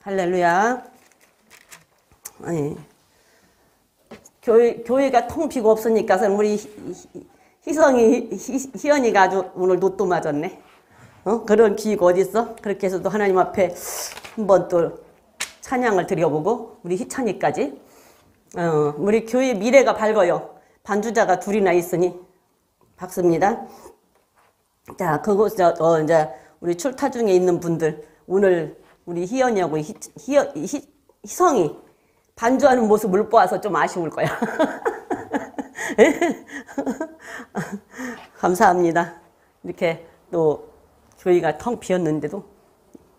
할렐루야. 아니, 교회가 통 비고 없으니까 우리 희연이가 아주 오늘 로또 맞았네. 그런 기회가 어딨어? 그렇게 해서 또 하나님 앞에 한번 또 찬양을 드려보고 우리 희찬이까지 우리 교회 미래가 밝아요. 반주자가 둘이나 있으니 박수입니다. 자, 그곳 이제 우리 출타 중에 있는 분들 오늘 우리 희연이하고 희성이 반주하는 모습 못 봐서 좀 아쉬울 거야. 감사합니다. 이렇게 또 교회가 텅 비었는데도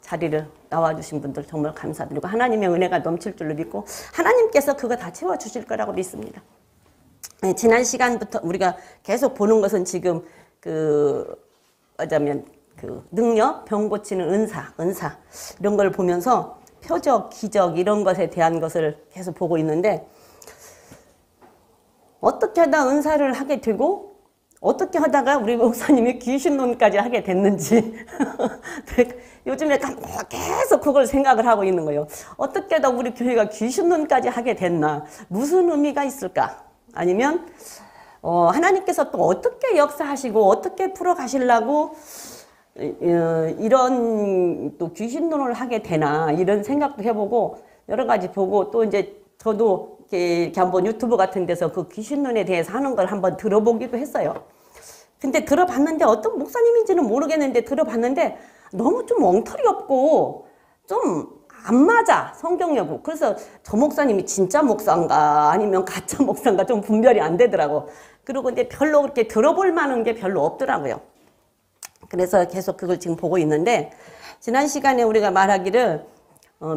자리를 나와주신 분들 정말 감사드리고 하나님의 은혜가 넘칠 줄로 믿고 하나님께서 그거 다 채워주실 거라고 믿습니다. 지난 시간부터 우리가 계속 보는 것은 지금 어쩌면 능력, 병 고치는 은사 이런 걸 보면서 표적, 기적 이런 것에 대한 것을 계속 보고 있는데 어떻게 하다 은사를 하게 되고 어떻게 하다가 우리 목사님이 귀신론까지 하게 됐는지 요즘에 계속 그걸 생각을 하고 있는 거예요. 어떻게 하다 우리 교회가 귀신론까지 하게 됐나? 무슨 의미가 있을까? 아니면 하나님께서 또 어떻게 역사하시고 어떻게 풀어가시려고 이런 또 귀신론을 하게 되나 이런 생각도 해보고 여러 가지 보고 또 이제 저도 이렇게 한번 유튜브 같은 데서 그 귀신론에 대해서 하는 걸 한번 들어보기도 했어요. 근데 들어봤는데 어떤 목사님인지는 모르겠는데 들어봤는데 너무 좀 엉터리 없고 좀 안 맞아 성경하고. 그래서 저 목사님이 진짜 목사인가 아니면 가짜 목사인가 좀 분별이 안 되더라고. 그리고 이제 별로 그렇게 들어볼 만한 게 별로 없더라고요. 그래서 계속 그걸 지금 보고 있는데 지난 시간에 우리가 말하기를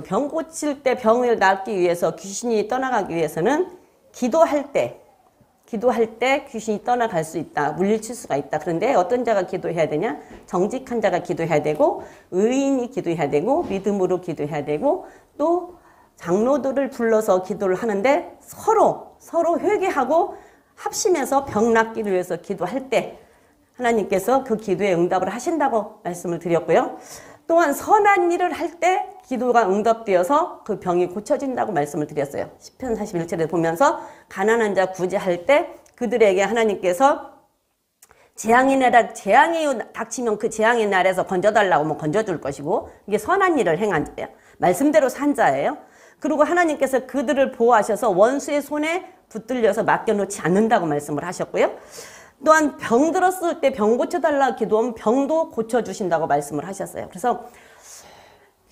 병 고칠 때 병을 낫기 위해서 귀신이 떠나가기 위해서는 기도할 때 귀신이 떠나갈 수 있다. 물리칠 수가 있다. 그런데 어떤 자가 기도해야 되냐? 정직한 자가 기도해야 되고 의인이 기도해야 되고 믿음으로 기도해야 되고 또 장로들을 불러서 기도를 하는데 서로 회개하고 합심해서 병 낫기를 위해서 기도할 때 하나님께서 그 기도에 응답을 하신다고 말씀을 드렸고요. 또한 선한 일을 할 때 기도가 응답되어서 그 병이 고쳐진다고 말씀을 드렸어요. 시편 41절에 보면서 가난한 자 구제할 때 그들에게 하나님께서 재앙이 닥치면 그 재앙의 날에서 건져달라고 하면 건져줄 것이고 이게 선한 일을 행한 자예요. 말씀대로 산 자예요. 그리고 하나님께서 그들을 보호하셔서 원수의 손에 붙들려서 맡겨놓지 않는다고 말씀을 하셨고요. 또한 병 들었을 때 병 고쳐달라고 기도하면 병도 고쳐주신다고 말씀을 하셨어요. 그래서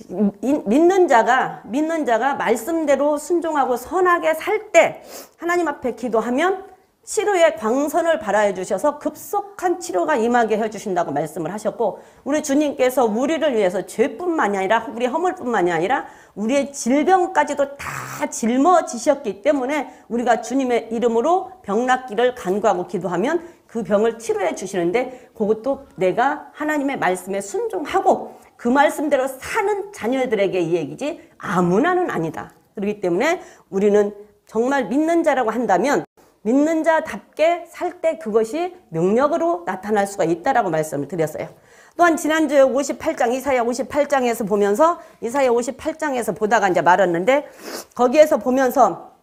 믿는 자가 말씀대로 순종하고 선하게 살 때 하나님 앞에 기도하면 치료의 광선을 발하여 주셔서 급속한 치료가 임하게 해주신다고 말씀을 하셨고 우리 주님께서 우리를 위해서 죄뿐만이 아니라 우리 허물뿐만이 아니라 우리의 질병까지도 다 짊어지셨기 때문에 우리가 주님의 이름으로 병 낫기를 간구하고 기도하면 그 병을 치료해 주시는데 그것도 내가 하나님의 말씀에 순종하고 그 말씀대로 사는 자녀들에게 이 얘기지 아무나는 아니다. 그렇기 때문에 우리는 정말 믿는 자라고 한다면 믿는 자답게 살 때 그것이 능력으로 나타날 수가 있다라고 말씀을 드렸어요. 또한 지난주에 58장 이사야 58장에서 보면서 이사야 58장에서 보다가 이제 말았는데 거기에서 보면서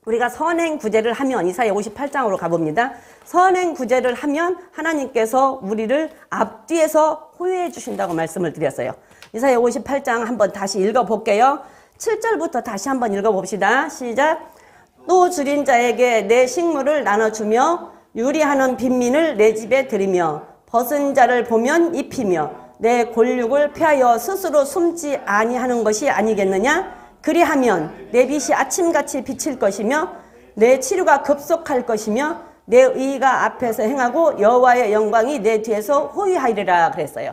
우리가 선행 구제를 하면 이사야 58장으로 가봅니다. 선행 구제를 하면 하나님께서 우리를 앞뒤에서 호위해 주신다고 말씀을 드렸어요. 이사야 58장 한번 다시 읽어볼게요. 7절부터 다시 한번 읽어봅시다. 시작. 또 줄인 자에게 내 식물을 나눠주며 유리하는 빈민을 내 집에 들이며 벗은 자를 보면 입히며 내 골육을 피하여 스스로 숨지 아니하는 것이 아니겠느냐? 그리하면 내 빛이 아침같이 비칠 것이며 내 치료가 급속할 것이며 내 의가 앞에서 행하고 여호와의 영광이 내 뒤에서 호위하리라 그랬어요.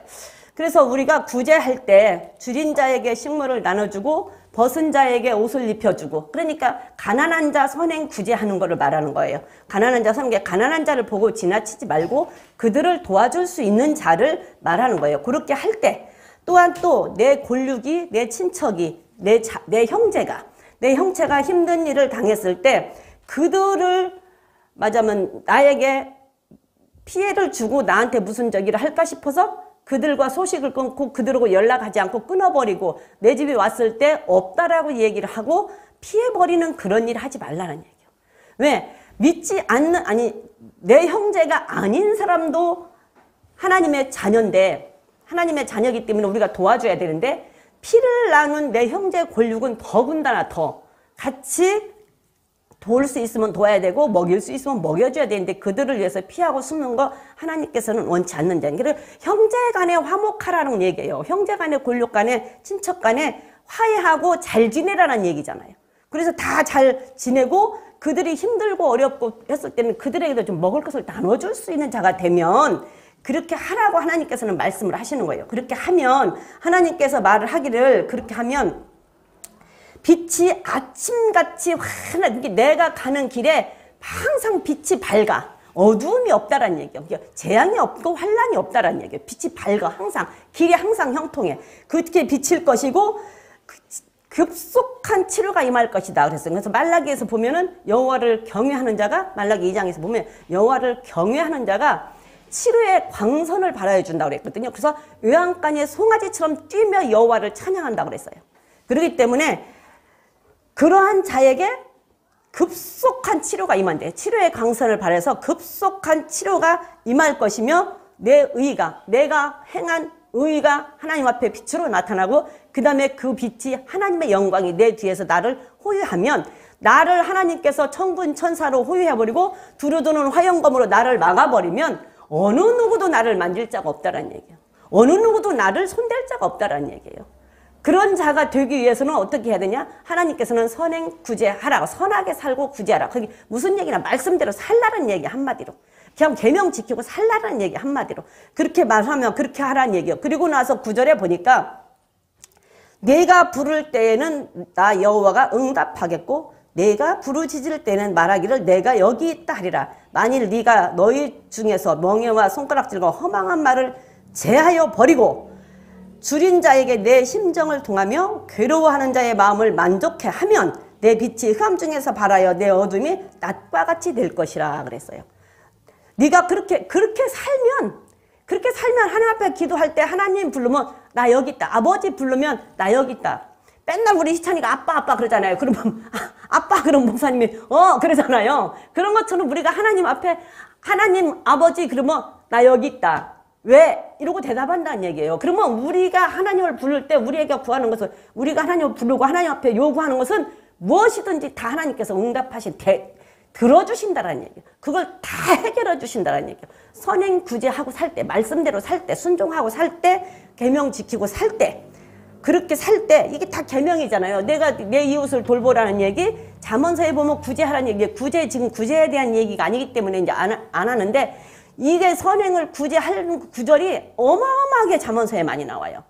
그래서 우리가 구제할 때 줄인 자에게 식물을 나눠주고 벗은 자에게 옷을 입혀주고 그러니까 가난한 자 선행 구제하는 거를 말하는 거예요. 가난한 자 선행, 가난한 자를 보고 지나치지 말고 그들을 도와줄 수 있는 자를 말하는 거예요. 그렇게 할 때 또한 또 내 골육이 내 친척이 내 형제가 힘든 일을 당했을 때 그들을 말하자면 나에게 피해를 주고 나한테 무슨 저기를 할까 싶어서 그들과 소식을 끊고 그들하고 연락하지 않고 끊어버리고 내 집에 왔을 때 없다라고 얘기를 하고 피해버리는 그런 일을 하지 말라는 얘기예요. 왜? 믿지 않는, 아니 내 형제가 아닌 사람도 하나님의 자녀인데, 하나님의 자녀이기 때문에 우리가 도와줘야 되는데, 피를 나눈 내 형제 골육은 더군다나 더 같이 도울 수 있으면 도와야 되고 먹일 수 있으면 먹여줘야 되는데, 그들을 위해서 피하고 숨는 거 하나님께서는 원치 않는 자. 그래서 형제 간에 화목하라는 얘기예요. 형제 간에 골육 간에 친척 간에 화해하고 잘 지내라는 얘기잖아요. 그래서 다 잘 지내고 그들이 힘들고 어렵고 했을 때는 그들에게도 좀 먹을 것을 나눠줄 수 있는 자가 되면 그렇게 하라고 하나님께서는 말씀을 하시는 거예요. 그렇게 하면 하나님께서 말을 하기를, 그렇게 하면 빛이 아침같이 환하게, 내가 가는 길에 항상 빛이 밝아. 어두움이 없다라는 얘기예요. 재앙이 없고 환란이 없다라는 얘기예요. 빛이 밝아. 항상 길이 항상 형통해. 그렇게 비칠 것이고 급속한 치료가 임할 것이다 그랬어요. 그래서 말라기에서 보면은 여호와를 경외하는 자가, 말라기 2장에서 보면 여호와를 경외하는 자가 치료의 광선을 발하여 준다고 그랬거든요. 그래서 외양간의 송아지처럼 뛰며 여호와를 찬양한다고 그랬어요. 그렇기 때문에 그러한 자에게 급속한 치료가 임한대. 치료의 광선을 발해서 급속한 치료가 임할 것이며 내 의가, 내가 행한 의가 하나님 앞에 빛으로 나타나고 그 다음에 그 빛이 하나님의 영광이 내 뒤에서 나를 호위하면, 나를 하나님께서 천군 천사로 호위해버리고 두루두는 화영검으로 나를 막아버리면 어느 누구도 나를 만질 자가 없다라는 얘기예요. 어느 누구도 나를 손댈 자가 없다라는 얘기예요. 그런 자가 되기 위해서는 어떻게 해야 되냐? 하나님께서는 선행 구제하라. 선하게 살고 구제하라. 그게 무슨 얘기냐? 말씀대로 살라는 얘기 한마디로. 그냥 계명 지키고 살라는 얘기 한마디로. 그렇게 말하면 그렇게 하라는 얘기예요. 그리고 나서 9절에 보니까 내가 부를 때에는 나 여호와가 응답하겠고 내가 부르짖을 때는 말하기를 내가 여기 있다 하리라. 만일 네가 너희 중에서 멍에와 손가락질과 허망한 말을 제하여 버리고 줄인 자에게 내 심정을 통하며 괴로워하는 자의 마음을 만족해 하면 내 빛이 흑암 중에서 발하여 내 어둠이 낮과 같이 될 것이라 그랬어요. 네가 그렇게 살면 하나님 앞에 기도할 때 하나님 부르면 나 여기 있다. 아버지 부르면 나 여기 있다. 맨날 우리 희찬이가 아빠 그러잖아요. 그러면 아빠 그럼 목사님이 그러잖아요. 그런 것처럼 우리가 하나님 앞에 하나님 아버지 그러면 나 여기 있다. 왜? 이러고 대답한다는 얘기예요. 그러면 우리가 하나님을 부를 때 우리에게 구하는 것은, 우리가 하나님을 부르고 하나님 앞에 요구하는 것은 무엇이든지 다 하나님께서 응답하신 들어주신다라는 얘기예요. 그걸 다 해결해 주신다라는 얘기예요. 선행 구제하고 살 때, 말씀대로 살 때, 순종하고 살 때, 계명 지키고 살 때, 그렇게 살 때 이게 다 계명이잖아요. 내가 내 이웃을 돌보라는 얘기, 잠언서에 보면 구제하라는 얘기, 지금 구제에 대한 얘기가 아니기 때문에 이제 안 하는데, 이게 선행을 구제하는 구절이 어마어마하게 잠언서에 많이 나와요.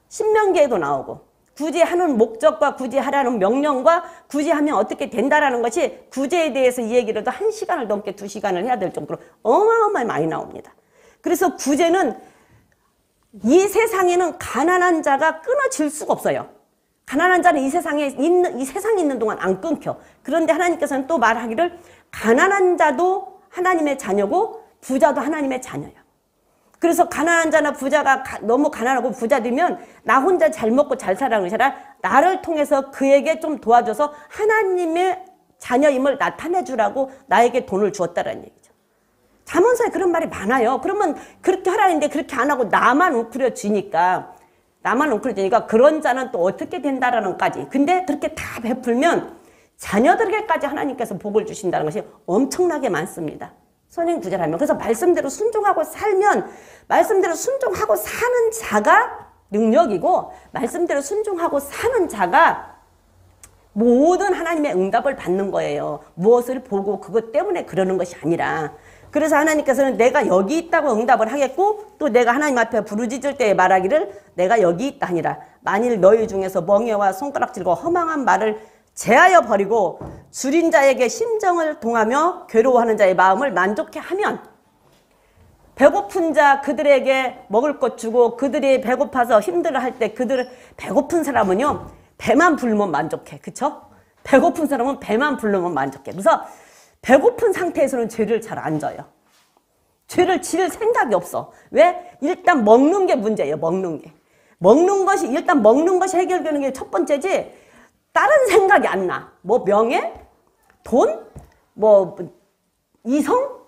신명기에도 나오고, 구제하는 목적과 구제하라는 명령과 구제하면 어떻게 된다라는 것이, 구제에 대해서 이 얘기를 1시간을 넘게 2시간을 해야 될 정도로 어마어마하게 많이 나옵니다. 그래서 구제는 이 세상에는 가난한 자가 끊어질 수가 없어요. 가난한 자는 이 세상에 있는 동안 안 끊겨. 그런데 하나님께서는 또 말하기를 가난한 자도 하나님의 자녀고 부자도 하나님의 자녀예요. 그래서 가난한 자나 부자가 너무 가난하고 부자 되면 나 혼자 잘 먹고 잘 살아가는 게 아니라 나를 통해서 그에게 좀 도와줘서 하나님의 자녀임을 나타내 주라고 나에게 돈을 주었다라는 얘기죠. 잠언서에 그런 말이 많아요. 그러면 그렇게 하라는데 그렇게 안 하고 나만 웅크려지니까 그런 자는 또 어떻게 된다라는 까지. 근데 그렇게 다 베풀면 자녀들에게까지 하나님께서 복을 주신다는 것이 엄청나게 많습니다. 선행구제라면. 그래서 말씀대로 순종하고 살면, 말씀대로 순종하고 사는 자가 능력이고, 말씀대로 순종하고 사는 자가 모든 하나님의 응답을 받는 거예요. 무엇을 보고 그것 때문에 그러는 것이 아니라. 그래서 하나님께서는 내가 여기 있다고 응답을 하겠고, 또 내가 하나님 앞에 부르짖을 때에 말하기를 내가 여기 있다 하니라. 만일 너희 중에서 멍에와 손가락질과 허망한 말을 제하여 버리고 줄인 자에게 심정을 동하며 괴로워하는 자의 마음을 만족해 하면, 배고픈 자 그들에게 먹을 것 주고 그들이 배고파서 힘들어할 때 그들 배고픈 사람은요 배만 부르면 만족해. 그쵸? 배고픈 사람은 배만 부르면 만족해. 그래서 배고픈 상태에서는 죄를 잘 안 져요. 죄를 지을 생각이 없어. 왜? 일단 먹는 게 문제예요. 먹는 게. 일단 먹는 것이 해결되는 게 첫 번째지, 다른 생각이 안 나. 뭐 명예? 돈? 뭐 이성?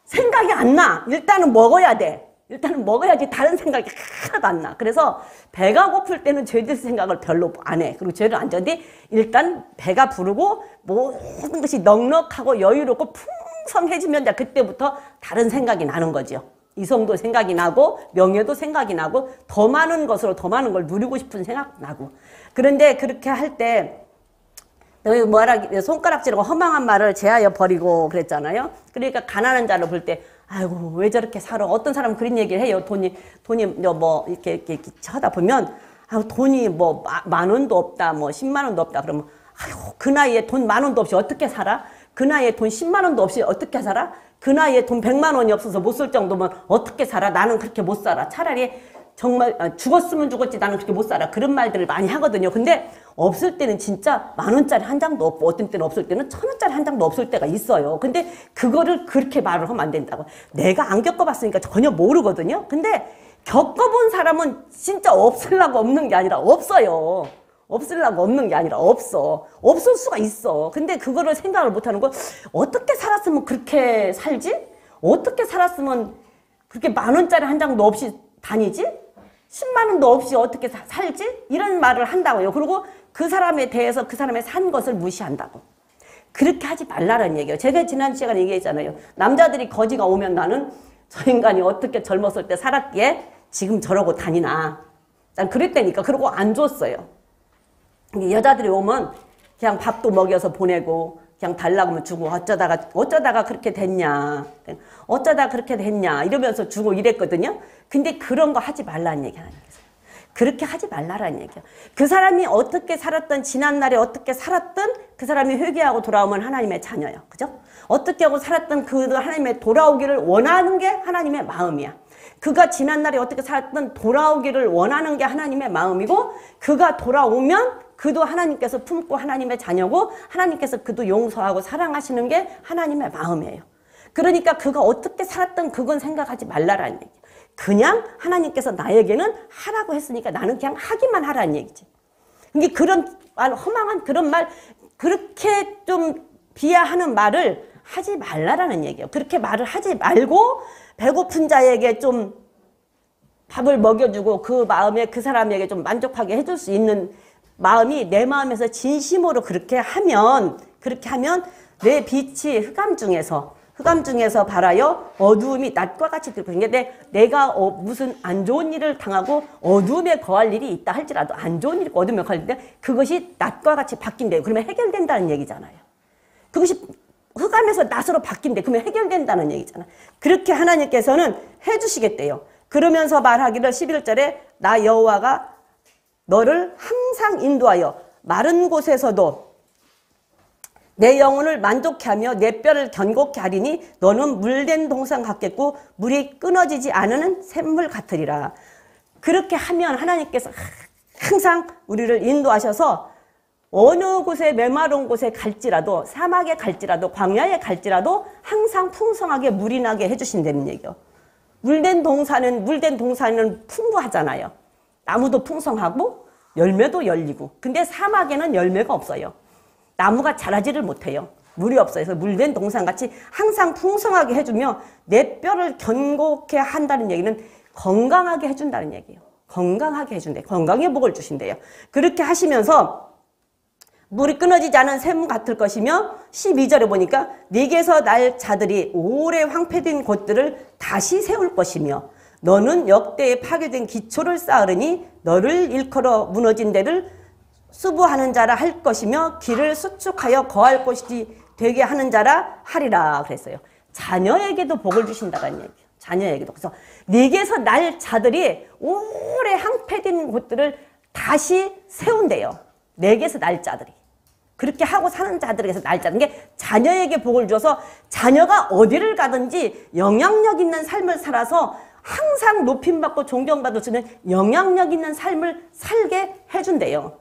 생각이 안 나. 일단은 먹어야 돼. 일단은 먹어야지 다른 생각이 하나도 안 나. 그래서 배가 고플 때는 죄질 생각을 별로 안 해. 그리고 죄를 안 졌는데 일단 배가 부르고 모든 것이 넉넉하고 여유롭고 풍성해지면 이제 그때부터 다른 생각이 나는 거죠. 이성도 생각이 나고 명예도 생각이 나고 더 많은 것으로 더 많은 걸 누리고 싶은 생각 나고. 그런데 그렇게 할 때 뭐라 손가락질하고 허망한 말을 제하여 버리고 그랬잖아요. 그러니까 가난한 자를 볼 때 아이고 왜 저렇게 살아. 어떤 사람은 그런 얘기를 해요. 돈이 뭐 이렇게 하다 보면 돈이 뭐 만 원도 없다, 뭐 10만 원도 없다. 그러면 아이고 그 나이에 돈 만 원도 없이 어떻게 살아? 그 나이에 돈 10만 원도 없이 어떻게 살아? 그 나이에 돈 100만 원이 없어서 못 쓸 정도면 어떻게 살아? 나는 그렇게 못 살아. 차라리 정말 죽었으면 죽었지 나는 그렇게 못 살아. 그런 말들을 많이 하거든요. 근데 없을 때는 진짜 만 원짜리 한 장도 없고 어떤 때는 없을 때는 1,000원짜리 한 장도 없을 때가 있어요. 근데 그거를 그렇게 말을 하면 안 된다고. 내가 안 겪어봤으니까 전혀 모르거든요. 근데 겪어본 사람은 진짜 없으려고 없는 게 아니라 없어요. 없으려고 없는 게 아니라 없어. 없을 수가 있어. 근데 그거를 생각을 못하는 거. 어떻게 살았으면 그렇게 살지? 어떻게 살았으면 그렇게 만 원짜리 한 장도 없이 다니지? 10만 원도 없이 어떻게 살지? 이런 말을 한다고요. 그리고 그 사람에 대해서 그 사람의 산 것을 무시한다고. 그렇게 하지 말라는 얘기예요. 제가 지난 시간에 얘기했잖아요. 남자들이 거지가 오면 나는 저 인간이 어떻게 젊었을 때 살았기에 지금 저러고 다니나. 난 그랬다니까. 그러고 안 줬어요. 여자들이 오면 그냥 밥도 먹여서 보내고 그냥 달라고 하면 주고 어쩌다가 그렇게 됐냐. 어쩌다 그렇게 됐냐. 이러면서 주고 이랬거든요. 근데 그런 거 하지 말라는 얘기 하나님 계세요. 그렇게 하지 말라라는 얘기예요. 그 사람이 어떻게 살았던 지난날에 어떻게 살았던 그 사람이 회개하고 돌아오면 하나님의 자녀예요. 그죠? 어떻게 하고 살았던 그 하나님의 돌아오기를 원하는 게 하나님의 마음이야. 그가 지난날에 어떻게 살았던 돌아오기를 원하는 게 하나님의 마음이고 그가 돌아오면 그도 하나님께서 품고 하나님의 자녀고 하나님께서 그도 용서하고 사랑하시는 게 하나님의 마음이에요. 그러니까 그가 어떻게 살았던 그건 생각하지 말라라는 얘기예요. 그냥 하나님께서 나에게는 하라고 했으니까 나는 그냥 하기만 하라는 얘기지. 근데 그런 말, 허망한 그런 말, 그렇게 좀 비하하는 말을 하지 말라라는 얘기예요. 그렇게 말을 하지 말고 배고픈 자에게 좀 밥을 먹여주고 그 마음에 그 사람에게 좀 만족하게 해줄 수 있는 마음이 내 마음에서 진심으로 그렇게 하면 내 빛이 흑암 중에서 발하여 어두움이 낮과 같이 들고 있는데 내가 무슨 안 좋은 일을 당하고 어두움에 거할 일이 있다 할지라도 안 좋은 일이 어두움에 거할 때 그것이 낮과 같이 바뀐대요. 그러면 해결된다는 얘기잖아요. 그것이 흑암에서 낮으로 바뀐대. 그러면 해결된다는 얘기잖아요. 그렇게 하나님께서는 해주시겠대요. 그러면서 말하기를 11절에 나 여호와가 너를 항상 인도하여 마른 곳에서도 내 영혼을 만족케 하며 내 뼈를 견고케 하리니 너는 물된 동산 같겠고 물이 끊어지지 않는 샘물 같으리라. 그렇게 하면 하나님께서 항상 우리를 인도하셔서 어느 곳에 메마른 곳에 갈지라도 사막에 갈지라도 광야에 갈지라도 항상 풍성하게 물이 나게 해주신다는 얘기요. 물된 동산은 풍부하잖아요. 나무도 풍성하고 열매도 열리고. 근데 사막에는 열매가 없어요. 나무가 자라지를 못해요. 물이 없어요. 그래서 물된 동산같이 항상 풍성하게 해주며 내 뼈를 견고케 한다는 얘기는 건강하게 해준다는 얘기예요. 건강하게 해준대요. 건강의 복을 주신대요. 그렇게 하시면서 물이 끊어지지 않은 샘 같을 것이며 12절에 보니까 네게서 날 자들이 오래 황폐된 곳들을 다시 세울 것이며 너는 역대에 파괴된 기초를 쌓으리니 너를 일컬어 무너진 데를 수부하는 자라 할 것이며 길을 수축하여 거할 곳이 되게 하는 자라 하리라 그랬어요. 자녀에게도 복을 주신다는 얘기예요. 자녀에게도. 그래서 네게서 날 자들이 오래 황폐된 곳들을 다시 세운대요. 내게서 날 자들이. 그렇게 하고 사는 자들에게서 날 자는 게 자녀에게 복을 줘서 자녀가 어디를 가든지 영향력 있는 삶을 살아서 항상 높임받고 존경받을 수 있는 영향력 있는 삶을 살게 해준대요.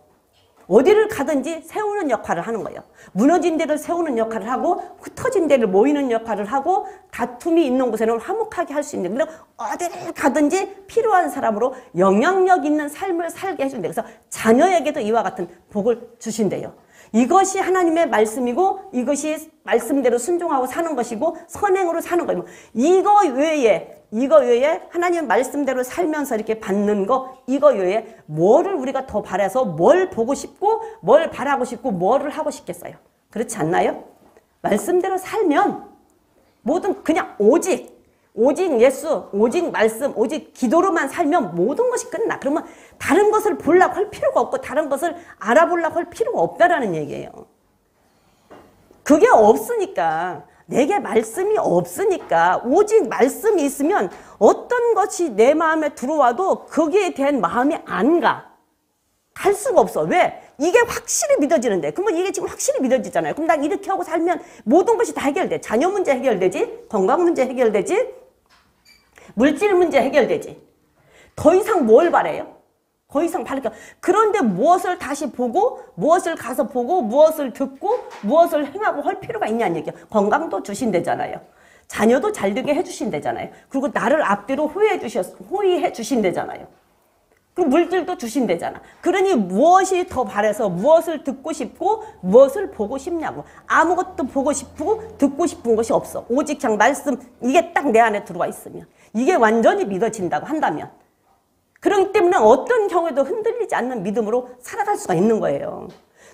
어디를 가든지 세우는 역할을 하는 거예요. 무너진 데를 세우는 역할을 하고 흩어진 데를 모이는 역할을 하고 다툼이 있는 곳에는 화목하게 할 수 있는, 그리고 어디를 가든지 필요한 사람으로 영향력 있는 삶을 살게 해준대요. 그래서 자녀에게도 이와 같은 복을 주신대요. 이것이 하나님의 말씀이고 이것이 말씀대로 순종하고 사는 것이고 선행으로 사는 거예요. 이거 외에 하나님 말씀대로 살면서 이렇게 받는 거, 이거 외에 뭐를 우리가 더 바라서 뭘 보고 싶고 뭘 바라고 싶고 뭐를 하고 싶겠어요? 그렇지 않나요? 말씀대로 살면 모든 그냥 오직 예수, 오직 말씀, 오직 기도로만 살면 모든 것이 끝나. 그러면 다른 것을 보려고 할 필요가 없고 다른 것을 알아보려고 할 필요가 없다라는 얘기예요. 그게 없으니까, 내게 말씀이 없으니까, 오직 말씀이 있으면 어떤 것이 내 마음에 들어와도 거기에 대한 마음이 안 가. 갈 수가 없어. 왜? 이게 확실히 믿어지는데. 그러면 이게 지금 확실히 믿어지잖아요. 그럼 난 이렇게 하고 살면 모든 것이 다 해결돼. 자녀 문제 해결되지, 건강 문제 해결되지, 물질 문제 해결되지. 더 이상 뭘 바래요? 더 이상 바랄 게. 그런데 무엇을 다시 보고, 무엇을 가서 보고, 무엇을 듣고, 무엇을 행하고 할 필요가 있냐는 얘기예요. 건강도 주신대잖아요. 자녀도 잘 되게 해주신대잖아요. 그리고 나를 앞뒤로 호의해 주신대잖아요. 그리고 물질도 주신대잖아. 그러니 무엇이 더 바래서 무엇을 듣고 싶고 무엇을 보고 싶냐고. 아무것도 보고 싶고 듣고 싶은 것이 없어. 오직 그냥 말씀, 이게 딱 내 안에 들어와 있으면, 이게 완전히 믿어진다고 한다면, 그렇기 때문에 어떤 경우에도 흔들리지 않는 믿음으로 살아갈 수가 있는 거예요.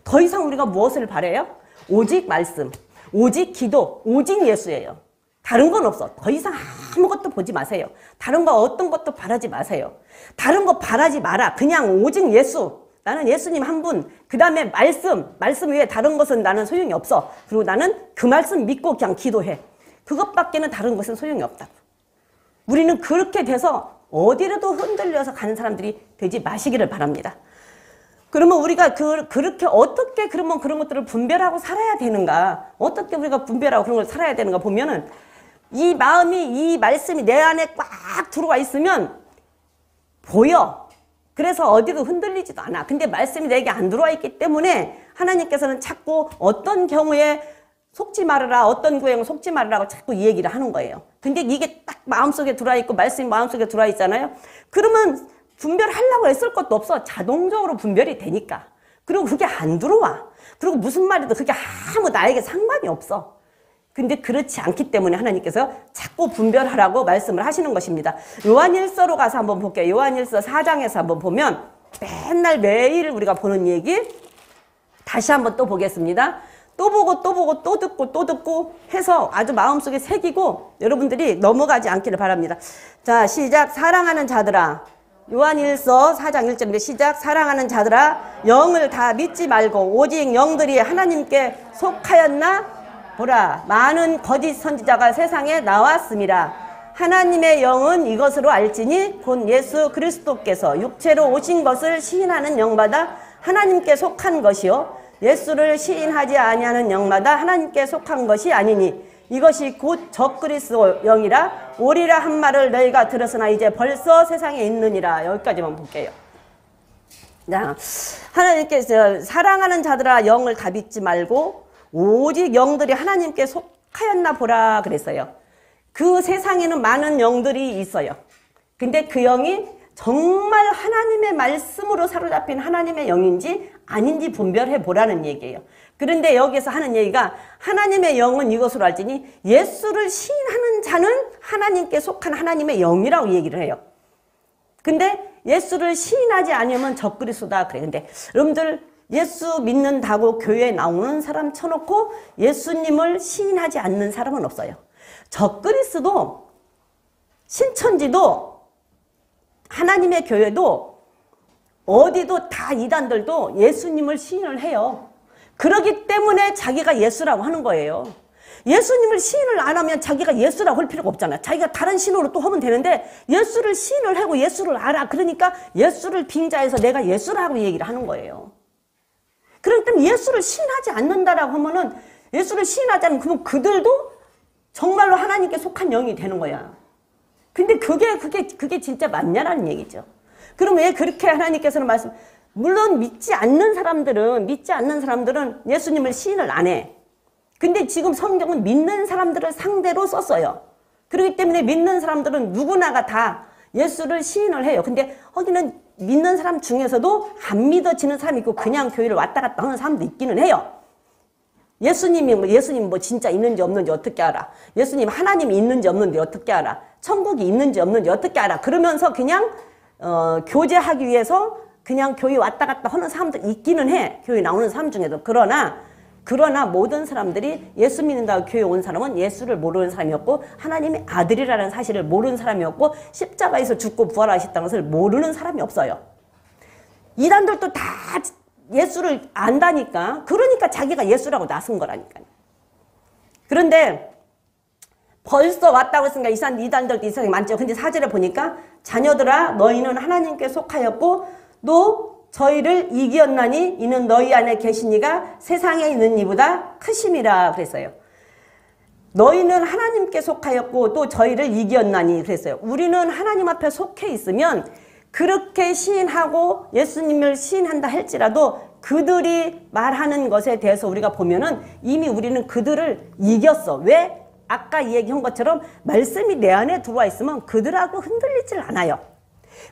더 이상 우리가 무엇을 바래요? 오직 말씀, 오직 기도, 오직 예수예요. 다른 건 없어. 더 이상 아무것도 보지 마세요. 다른 거 어떤 것도 바라지 마세요. 다른 거 바라지 마라. 그냥 오직 예수. 나는 예수님 한 분. 그 다음에 말씀 외에 다른 것은 나는 소용이 없어. 그리고 나는 그 말씀 믿고 그냥 기도해. 그것밖에는 다른 것은 소용이 없다고. 우리는 그렇게 돼서 어디라도 흔들려서 가는 사람들이 되지 마시기를 바랍니다. 그러면 우리가 그렇게 어떻게 그러면 그런 것들을 분별하고 살아야 되는가? 어떻게 우리가 분별하고 그런 걸 살아야 되는가 보면은, 이 마음이, 이 말씀이 내 안에 꽉 들어와 있으면 보여. 그래서 어디도 흔들리지도 않아. 근데 말씀이 내게 안 들어와 있기 때문에 하나님께서는 자꾸 어떤 경우에 속지 말아라, 어떤 구행은 속지 말아라고 자꾸 이 얘기를 하는 거예요. 근데 이게 딱 마음속에 들어와 있고 말씀이 마음속에 들어와 있잖아요. 그러면 분별하려고 애쓸 것도 없어. 자동적으로 분별이 되니까. 그리고 그게 안 들어와. 그리고 무슨 말이든 그게 아무 나에게 상관이 없어. 근데 그렇지 않기 때문에 하나님께서 자꾸 분별하라고 말씀을 하시는 것입니다. 요한일서로 가서 한번 볼게요. 요한일서 4장에서 한번 보면 맨날 매일 우리가 보는 얘기 다시 한번 또 보겠습니다. 또 보고 또 보고 또 듣고 또 듣고 해서 아주 마음속에 새기고 여러분들이 넘어가지 않기를 바랍니다. 자, 시작. 사랑하는 자들아. 요한일서 4장 1절인데 시작. 사랑하는 자들아, 영을 다 믿지 말고 오직 영들이 하나님께 속하였나 보라. 많은 거짓 선지자가 세상에 나왔습니다. 하나님의 영은 이것으로 알지니 곧 예수 그리스도께서 육체로 오신 것을 시인하는 영마다 하나님께 속한 것이요 예수를 시인하지 아니하는 영마다 하나님께 속한 것이 아니니 이것이 곧 적그리스도 영이라 오리라 한 말을 너희가 들었으나 이제 벌써 세상에 있느니라. 여기까지만 볼게요. 자, 하나님께서 사랑하는 자들아 영을 다 믿지 말고 오직 영들이 하나님께 속하였나 보라 그랬어요. 그 세상에는 많은 영들이 있어요. 근데 그 영이 정말 하나님의 말씀으로 사로잡힌 하나님의 영인지 아닌지 분별해 보라는 얘기예요. 그런데 여기서 하는 얘기가 하나님의 영은 이것으로 알지니 예수를 시인하는 자는 하나님께 속한 하나님의 영이라고 얘기를 해요. 근데 예수를 시인하지 않으면 적그리스도다 그래. 근데 여러분들 예수 믿는다고 교회에 나오는 사람 쳐놓고 예수님을 시인하지 않는 사람은 없어요. 적그리스도, 신천지도, 하나님의 교회도, 어디도 다 이단들도 예수님을 시인을 해요. 그러기 때문에 자기가 예수라고 하는 거예요. 예수님을 시인을 안 하면 자기가 예수라고 할 필요가 없잖아. 자기가 다른 신으로 또 하면 되는데 예수를 시인을 하고 예수를 알아. 그러니까 예수를 빙자해서 내가 예수라고 얘기를 하는 거예요. 그렇기 때문에 예수를 시인하지 않는다라고 하면은, 예수를 시인하지 않으면 그럼 그들도 정말로 하나님께 속한 영이 되는 거야. 근데 그게 진짜 맞냐라는 얘기죠. 그럼 왜 그렇게 하나님께서는 물론 믿지 않는 사람들은 예수님을 시인을 안 해. 근데 지금 성경은 믿는 사람들을 상대로 썼어요. 그렇기 때문에 믿는 사람들은 누구나가 다 예수를 시인을 해요. 근데 거기는 믿는 사람 중에서도 안 믿어지는 사람이 있고 그냥 교회를 왔다 갔다 하는 사람도 있기는 해요. 예수님 뭐 진짜 있는지 없는지 어떻게 알아? 예수님 하나님이 있는지 없는지 어떻게 알아? 천국이 있는지 없는지 어떻게 알아? 그러면서 그냥 교제하기 위해서 그냥 교회 왔다 갔다 하는 사람도 있기는 해. 교회 나오는 사람 중에도. 그러나 모든 사람들이 예수 믿는다고 교회 온 사람은 예수를 모르는 사람이었고 하나님의 아들이라는 사실을 모르는 사람이었고 십자가에서 죽고 부활하셨다는 것을 모르는 사람이 없어요. 이단들도 다 예수를 안다니까. 그러니까 자기가 예수라고 나선 거라니까요. 그런데 벌써 왔다고 했으니까 이단들도 이 세상에 많죠. 근데 4절에 보니까 자녀들아 너희는 하나님께 속하였고 또 저희를 이기었나니 이는 너희 안에 계시니가 세상에 있는 이보다 크심이라 그랬어요. 너희는 하나님께 속하였고 또 저희를 이기었나니 그랬어요. 우리는 하나님 앞에 속해 있으면 그렇게 시인하고 예수님을 시인한다 할지라도 그들이 말하는 것에 대해서 우리가 보면은 이미 우리는 그들을 이겼어. 왜? 아까 얘기한 것처럼 말씀이 내 안에 들어와 있으면 그들하고 흔들리질 않아요.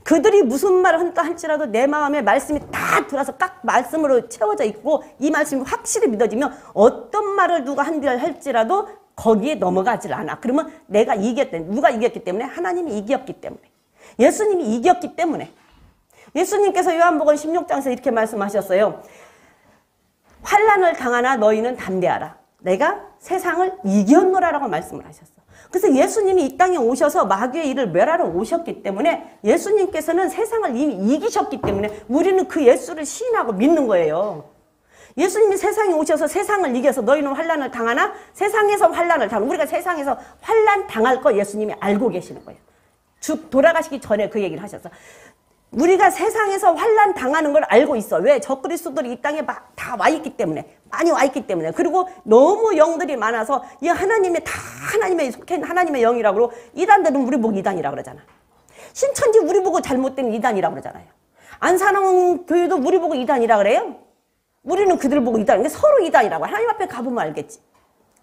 그들이 무슨 말을 한다 할지라도 내 마음에 말씀이 다 들어와서 딱 말씀으로 채워져 있고 이 말씀이 확실히 믿어지면 어떤 말을 누가 한다 할지라도 거기에 넘어가질 않아. 그러면 내가 이겼대. 누가 이겼기 때문에? 하나님이 이겼기 때문에. 예수님이 이겼기 때문에. 예수님께서 요한복음 16장에서 이렇게 말씀하셨어요. 환난을 당하나 너희는 담대하라. 내가 세상을 이겼노라라고 말씀을 하셨어. 그래서 예수님이 이 땅에 오셔서 마귀의 일을 멸하러 오셨기 때문에 예수님께서는 세상을 이미 이기셨기 때문에 우리는 그 예수를 시인하고 믿는 거예요. 예수님이 세상에 오셔서 세상을 이겨서 너희는 환난을 당하나 세상에서 환난을 당하나 우리가 세상에서 환난 당할 거 예수님이 알고 계시는 거예요. 돌아가시기 전에 그 얘기를 하셨어. 우리가 세상에서 환난 당하는 걸 알고 있어. 왜? 적그리스도들이 이 땅에 다 와 있기 때문에. 많이 와 있기 때문에. 그리고 너무 영들이 많아서 이 하나님의 다 하나님의 속한 하나님의 영이라고 그러고 이단들은 우리 보고 이단이라고 그러잖아. 신천지 우리 보고 잘못된 이단이라고 그러잖아요. 안산홍 교회도 우리 보고 이단이라고 그래요. 우리는 그들 보고 이단. 그러니까 서로 이단이라고. 하나님 앞에 가보면 알겠지.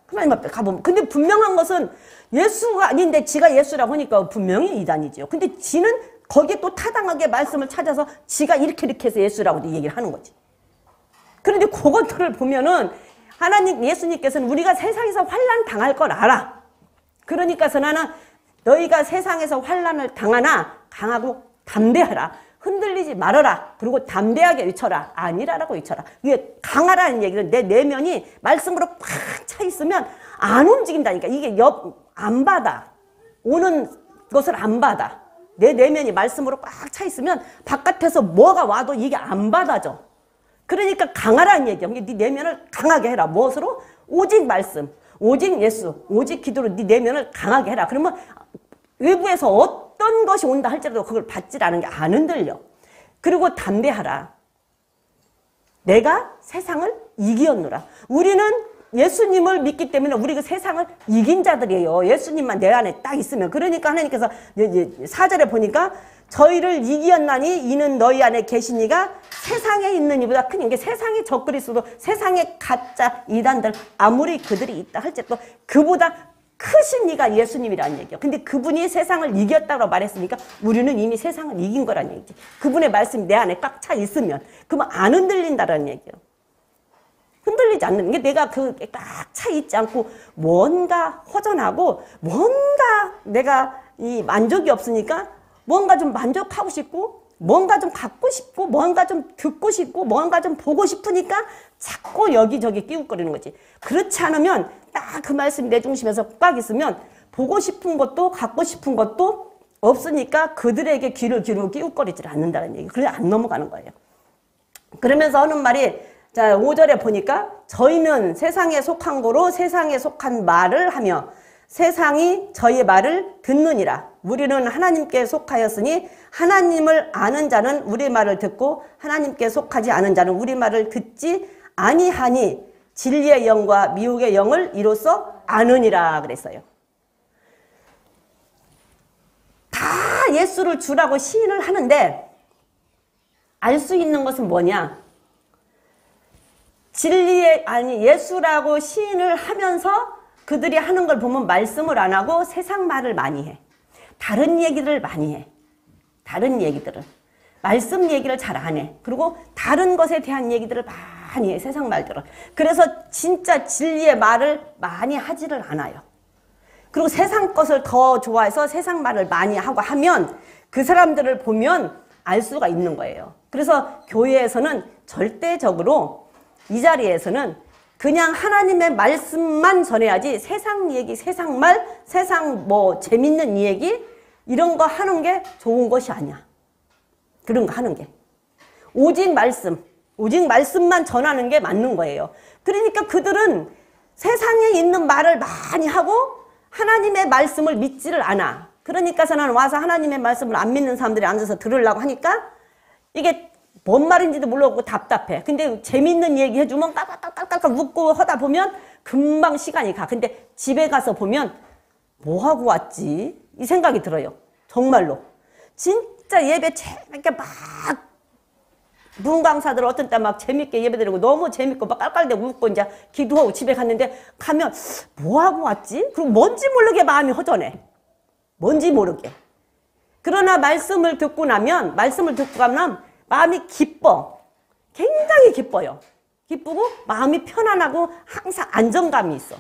하나님 앞에 가보면. 근데 분명한 것은 예수가 아닌데 지가 예수라고 하니까 분명히 이단이지요. 근데 지는 거기에 또 타당하게 말씀을 찾아서 지가 이렇게 해서 예수라고 얘기를 하는 거지. 그런데 그것들을 보면은 예수님께서는 우리가 세상에서 환난 당할 걸 알아. 그러니까서 나는 너희가 세상에서 환난을 당하나 강하고 담대하라. 흔들리지 말아라. 그리고 담대하게 외쳐라. 아니라라고 외쳐라. 이게 강하라는 얘기는 내 내면이 말씀으로 꽉 차 있으면 안 움직인다니까. 이게 안 받아. 오는 것을 안 받아. 내 내면이 말씀으로 꽉 차 있으면 바깥에서 뭐가 와도 이게 안 받아져. 그러니까 강하라는 얘기야. 네 내면을 강하게 해라. 무엇으로? 오직 말씀, 오직 예수, 오직 기도로 네 내면을 강하게 해라. 그러면 외부에서 어떤 것이 온다 할지라도 그걸 받지 않은 게 안 흔들려. 그리고 담대하라. 내가 세상을 이기었노라. 우리는 예수님을 믿기 때문에 우리가 세상을 이긴 자들이에요. 예수님만 내 안에 딱 있으면. 그러니까 하나님께서 4절에 보니까 저희를 이기었나니 이는 너희 안에 계시니가 세상에 있는 이보다 크니. 이게 세상의 적그리스도 세상의 가짜 이단들 아무리 그들이 있다 할지라도 그보다 크신 이가 예수님이라는 얘기예요. 근데 그분이 세상을 이겼다고 말했으니까 우리는 이미 세상을 이긴 거라는 얘기지. 그분의 말씀이 내 안에 꽉 차 있으면 그러면 안 흔들린다는 얘기예요. 흔들리지 않는 게 내가 그게 꽉 차 있지 않고 뭔가 허전하고 뭔가 내가 이 만족이 없으니까 뭔가 좀 만족하고 싶고 뭔가 좀 갖고 싶고 뭔가 좀 듣고 싶고 뭔가 좀 보고 싶으니까 자꾸 여기저기 끼웃거리는 거지. 그렇지 않으면 딱 그 말씀이 내 중심에서 꽉 있으면 보고 싶은 것도 갖고 싶은 것도 없으니까 그들에게 귀를 기울이고 끼웃거리질 않는다는 얘기. 그래서 안 넘어가는 거예요. 그러면서 하는 말이 자 5절에 보니까 저희는 세상에 속한 거로 세상에 속한 말을 하며 세상이 저희의 말을 듣느니라. 우리는 하나님께 속하였으니 하나님을 아는 자는 우리 말을 듣고 하나님께 속하지 않은 자는 우리 말을 듣지 아니하니 진리의 영과 미혹의 영을 이로써 아느니라 그랬어요. 다 예수를 주라고 시인을 하는데 알 수 있는 것은 뭐냐? 예수라고 시인을 하면서 그들이 하는 걸 보면 말씀을 안 하고 세상 말을 많이 해. 다른 얘기를 많이 해. 다른 얘기들을. 말씀 얘기를 잘 안 해. 그리고 다른 것에 대한 얘기들을 많이 해. 세상 말들을. 그래서 진짜 진리의 말을 많이 하지를 않아요. 그리고 세상 것을 더 좋아해서 세상 말을 많이 하고 하면 그 사람들을 보면 알 수가 있는 거예요. 그래서 교회에서는 절대적으로 이 자리에서는 그냥 하나님의 말씀만 전해야지 세상 얘기, 세상 말, 세상 뭐 재밌는 얘기 이런 거 하는 게 좋은 것이 아니야. 그런 거 하는 게. 오직 말씀만 전하는 게 맞는 거예요. 그러니까 그들은 세상에 있는 말을 많이 하고 하나님의 말씀을 믿지를 않아. 그러니까서는 와서 하나님의 말씀을 안 믿는 사람들이 앉아서 들으려고 하니까 이게 뭔 말인지도 모르고 답답해. 근데 재밌는 얘기 해주면 깔깔깔깔깔 웃고 하다 보면 금방 시간이 가. 근데 집에 가서 보면 뭐 하고 왔지? 이 생각이 들어요. 정말로. 진짜 예배 재밌게 막 문강사들 어떤 때 막 재밌게 예배 드리고 너무 재밌고 막 깔깔대고 웃고 이제 기도하고 집에 갔는데 가면 뭐 하고 왔지? 그리고 뭔지 모르게 마음이 허전해. 뭔지 모르게. 그러나 말씀을 듣고 나면 마음이 기뻐. 굉장히 기뻐요. 기쁘고 마음이 편안하고 항상 안정감이 있어.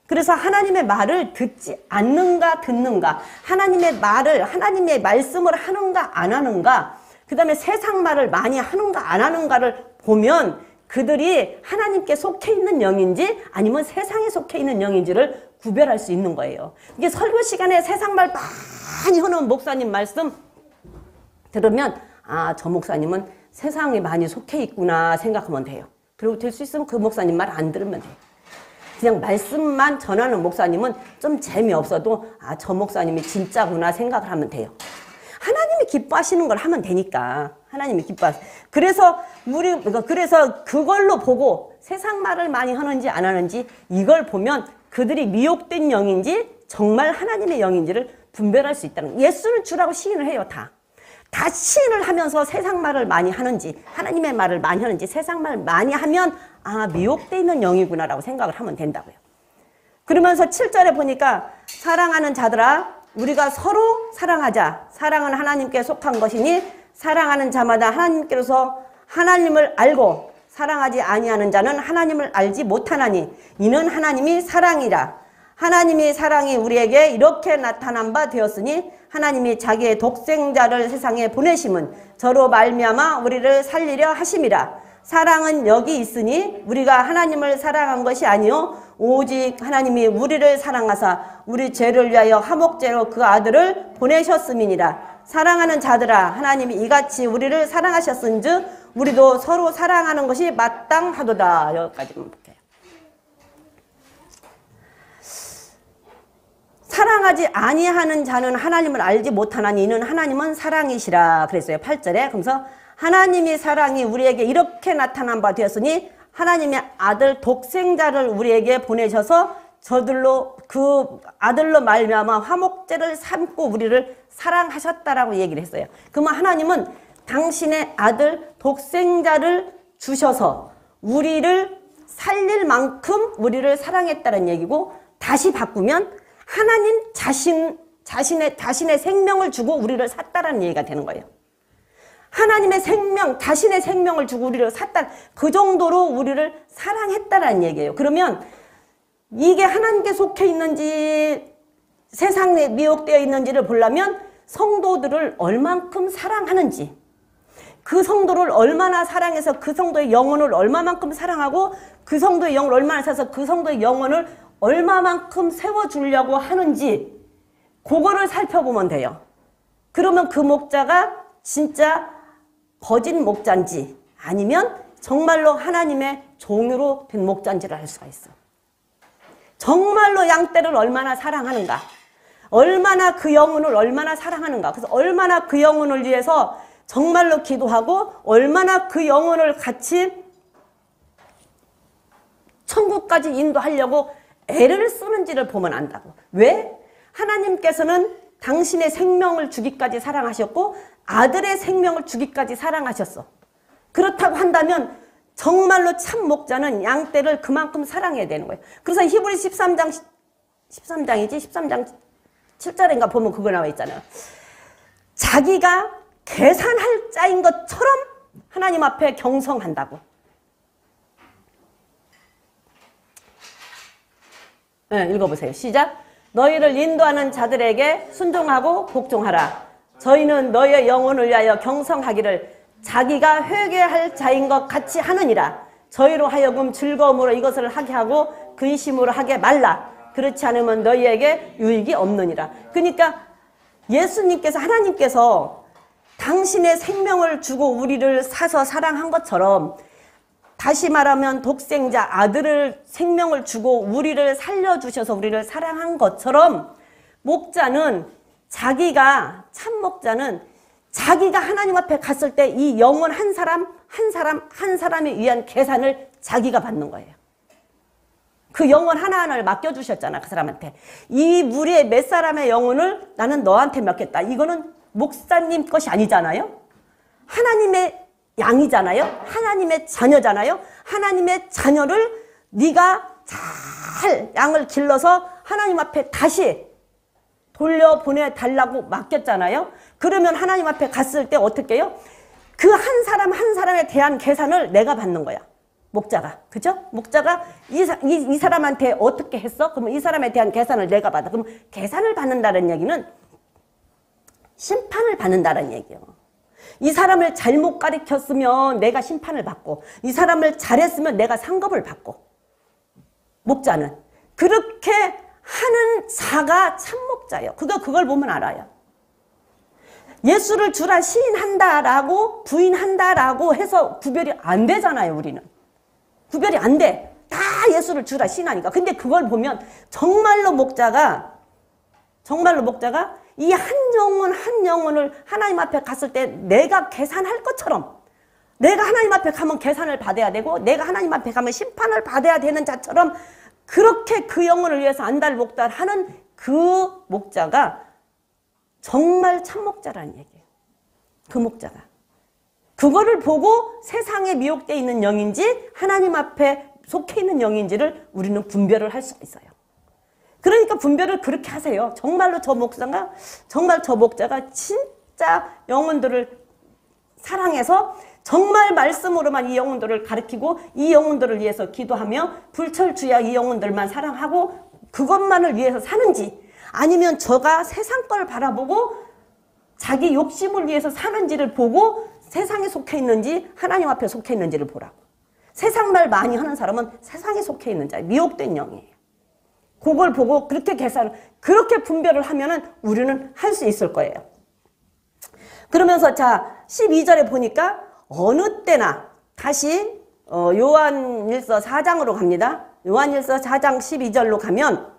그래서 하나님의 말을 듣지 않는가 듣는가, 하나님의 말씀을 하는가 안 하는가, 그 다음에 세상 말을 많이 하는가 안 하는가를 보면 그들이 하나님께 속해 있는 영인지 아니면 세상에 속해 있는 영인지를 구별할 수 있는 거예요. 이게 설교 시간에 세상 말 많이 하는 목사님 말씀 들으면 아, 저 목사님은 세상에 많이 속해 있구나 생각하면 돼요. 그리고 될 수 있으면 그 목사님 말 안 들으면 돼요. 그냥 말씀만 전하는 목사님은 좀 재미없어도 아, 저 목사님이 진짜구나 생각을 하면 돼요. 하나님이 기뻐하시는 걸 하면 되니까. 하나님이 기뻐하세요. 그래서 그걸로 보고 세상 말을 많이 하는지 안 하는지 이걸 보면 그들이 미혹된 영인지 정말 하나님의 영인지를 분별할 수 있다는 거예요. 예수는 주라고 시인을 해요. 다 시인을 하면서 세상 말을 많이 하는지 하나님의 말을 많이 하는지 세상 말을 많이 하면 아, 미혹되어 있는 영이구나 라고 생각을 하면 된다고요. 그러면서 7절에 보니까 사랑하는 자들아 우리가 서로 사랑하자. 사랑은 하나님께 속한 것이니 사랑하는 자마다 하나님께로서 하나님을 알고 사랑하지 아니하는 자는 하나님을 알지 못하나니 이는 하나님이 사랑이라. 하나님이 사랑이 우리에게 이렇게 나타난 바 되었으니 하나님이 자기의 독생자를 세상에 보내심은 저로 말미암아 우리를 살리려 하심이라. 사랑은 여기 있으니 우리가 하나님을 사랑한 것이 아니요 오직 하나님이 우리를 사랑하사 우리 죄를 위하여 화목제로 그 아들을 보내셨음이니라. 사랑하는 자들아 하나님이 이같이 우리를 사랑하셨은즉 우리도 서로 사랑하는 것이 마땅하도다. 여기까지만 볼게요. 사랑하지 아니하는 자는 하나님을 알지 못하나니 이는 하나님은 사랑이시라 그랬어요. 8절에. 그래서 하나님이 사랑이 우리에게 이렇게 나타난 바 되었으니 하나님의 아들 독생자를 우리에게 보내셔서 저들로 그 아들로 말미암아 화목제를 삼고 우리를 사랑하셨다라고 얘기를 했어요. 그러면 하나님은 당신의 아들 독생자를 주셔서 우리를 살릴 만큼 우리를 사랑했다는 얘기고 다시 바꾸면 하나님 자신의 생명을 주고 우리를 샀다라는 얘기가 되는 거예요. 하나님의 생명, 자신의 생명을 주고 우리를 샀다. 그 정도로 우리를 사랑했다라는 얘기예요. 그러면 이게 하나님께 속해 있는지 세상에 미혹되어 있는지를 보려면 성도들을 얼만큼 사랑하는지 그 성도를 얼마나 사랑해서 그 성도의 영혼을 얼마만큼 사랑하고 그 성도의 영혼을 얼마나 사서 그 성도의 영혼을 얼마만큼 세워주려고 하는지 그거를 살펴보면 돼요. 그러면 그 목자가 진짜 거짓 목자인지 아니면 정말로 하나님의 종으로 된 목자인지를 알 수가 있어. 정말로 양떼를 얼마나 사랑하는가, 얼마나 그 영혼을 얼마나 사랑하는가, 그래서 얼마나 그 영혼을 위해서 정말로 기도하고 얼마나 그 영혼을 같이 천국까지 인도하려고 애를 쓰는지를 보면 안다고. 왜? 하나님께서는 당신의 생명을 주기까지 사랑하셨고 아들의 생명을 주기까지 사랑하셨어. 그렇다고 한다면 정말로 참 목자는 양떼를 그만큼 사랑해야 되는 거예요. 그래서 히브리 13장 7절인가 보면 그거 나와 있잖아요. 자기가 계산할 자인 것처럼 하나님 앞에 경성한다고. 네, 읽어보세요. 시작. 너희를 인도하는 자들에게 순종하고 복종하라. 저희는 너희의 영혼을 위하여 경성하기를 자기가 회개할 자인 것 같이 하느니라. 저희로 하여금 즐거움으로 이것을 하게 하고 근심으로 하게 말라. 그렇지 않으면 너희에게 유익이 없느니라. 그러니까 예수님께서, 하나님께서 당신의 생명을 주고 우리를 사서 사랑한 것처럼, 다시 말하면 독생자 아들을 생명을 주고 우리를 살려주셔서 우리를 사랑한 것처럼, 목자는 자기가, 참 목자는 자기가 하나님 앞에 갔을 때 이 영혼 한 사람 한 사람에 위한 계산을 자기가 받는 거예요. 그 영혼 하나하나를 맡겨주셨잖아, 그 사람한테. 이 무리의 몇 사람의 영혼을 나는 너한테 맡겼다. 이거는 목사님 것이 아니잖아요. 하나님의 양이잖아요. 하나님의 자녀잖아요. 하나님의 자녀를 네가 잘 양을 길러서 하나님 앞에 다시 돌려보내달라고 맡겼잖아요. 그러면 하나님 앞에 갔을 때 어떻게 해요? 그 한 사람 한 사람에 대한 계산을 내가 받는 거야. 목자가. 그죠? 목자가 이 사람한테 어떻게 했어? 그러면 이 사람에 대한 계산을 내가 받아. 그럼 계산을 받는다는 얘기는 심판을 받는다는 얘기예요. 이 사람을 잘못 가르쳤으면 내가 심판을 받고, 이 사람을 잘했으면 내가 상급을 받고. 목자는 그렇게 하는 자가 참 목자예요. 그걸 보면 알아요. 예수를 주라 시인한다라고 부인한다라고 해서 구별이 안 되잖아요. 우리는 구별이 안 돼. 다 예수를 주라 시인하니까. 근데 그걸 보면 정말로 목자가 이 한 영혼을 하나님 앞에 갔을 때 내가 계산할 것처럼, 내가 하나님 앞에 가면 계산을 받아야 되고 내가 하나님 앞에 가면 심판을 받아야 되는 자처럼, 그렇게 그 영혼을 위해서 안달복달하는 그 목자가 정말 참 목자라는 얘기예요. 그 목자가. 그거를 보고 세상에 미혹되어 있는 영인지 하나님 앞에 속해 있는 영인지를 우리는 분별을 할 수가 있어요. 그러니까 분별을 그렇게 하세요. 정말로 저 목자가 진짜 영혼들을 사랑해서 정말 말씀으로만 이 영혼들을 가르치고 이 영혼들을 위해서 기도하며 불철주야 이 영혼들만 사랑하고 그것만을 위해서 사는지, 아니면 저가 세상 걸 바라보고 자기 욕심을 위해서 사는지를 보고 세상에 속해 있는지 하나님 앞에 속해 있는지를 보라고. 세상 말 많이 하는 사람은 세상에 속해 있는 자예요. 미혹된 영이에요. 그걸 보고 그렇게 분별을 하면은 우리는 할 수 있을 거예요. 그러면서 자 12절에 보니까 어느 때나, 다시 요한일서 4장으로 갑니다. 요한일서 4장 12절로 가면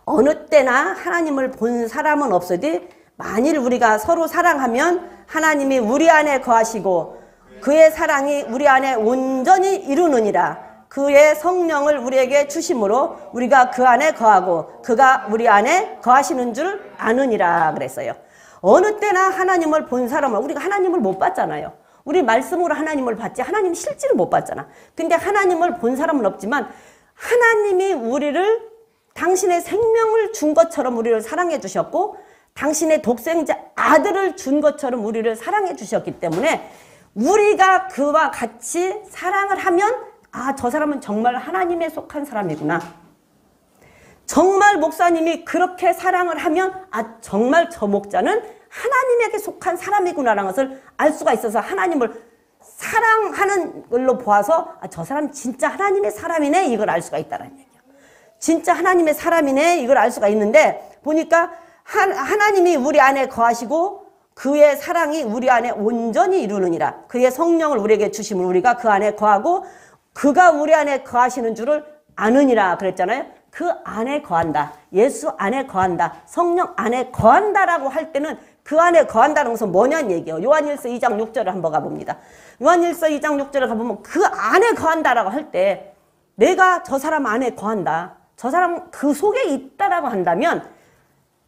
어느 때나 하나님을 본 사람은 없으되 만일 우리가 서로 사랑하면 하나님이 우리 안에 거하시고 그의 사랑이 우리 안에 온전히 이루느니라. 그의 성령을 우리에게 주심으로 우리가 그 안에 거하고 그가 우리 안에 거하시는 줄 아느니라 그랬어요. 어느 때나 하나님을 본 사람은, 우리가 하나님을 못 봤잖아요. 우리 말씀으로 하나님을 봤지 하나님 실제로 못 봤잖아. 근데 하나님을 본 사람은 없지만 하나님이 우리를 당신의 생명을 준 것처럼 우리를 사랑해 주셨고 당신의 독생자 아들을 준 것처럼 우리를 사랑해 주셨기 때문에 우리가 그와 같이 사랑을 하면 아, 저 사람은 정말 하나님에 속한 사람이구나. 정말 목사님이 그렇게 사랑을 하면 아, 정말 저 목자는 하나님에게 속한 사람이구나라는 것을 알 수가 있어서 하나님을 사랑하는 걸로 보아서 아, 저 사람 진짜 하나님의 사람이네 이걸 알 수가 있다는 얘기예요. 진짜 하나님의 사람이네 이걸 알 수가 있는데 보니까 하나님이 우리 안에 거하시고 그의 사랑이 우리 안에 온전히 이루느니라. 그의 성령을 우리에게 주심을 우리가 그 안에 거하고 그가 우리 안에 거하시는 줄을 아느니라 그랬잖아요. 그 안에 거한다. 예수 안에 거한다. 성령 안에 거한다라고 할 때는 그 안에 거한다는 것은 뭐냐는 얘기예요. 요한일서 2장 6절을 한번 가봅니다. 요한일서 2장 6절을 가보면 그 안에 거한다라고 할 때 내가 저 사람 안에 거한다. 저 사람 그 속에 있다라고 한다면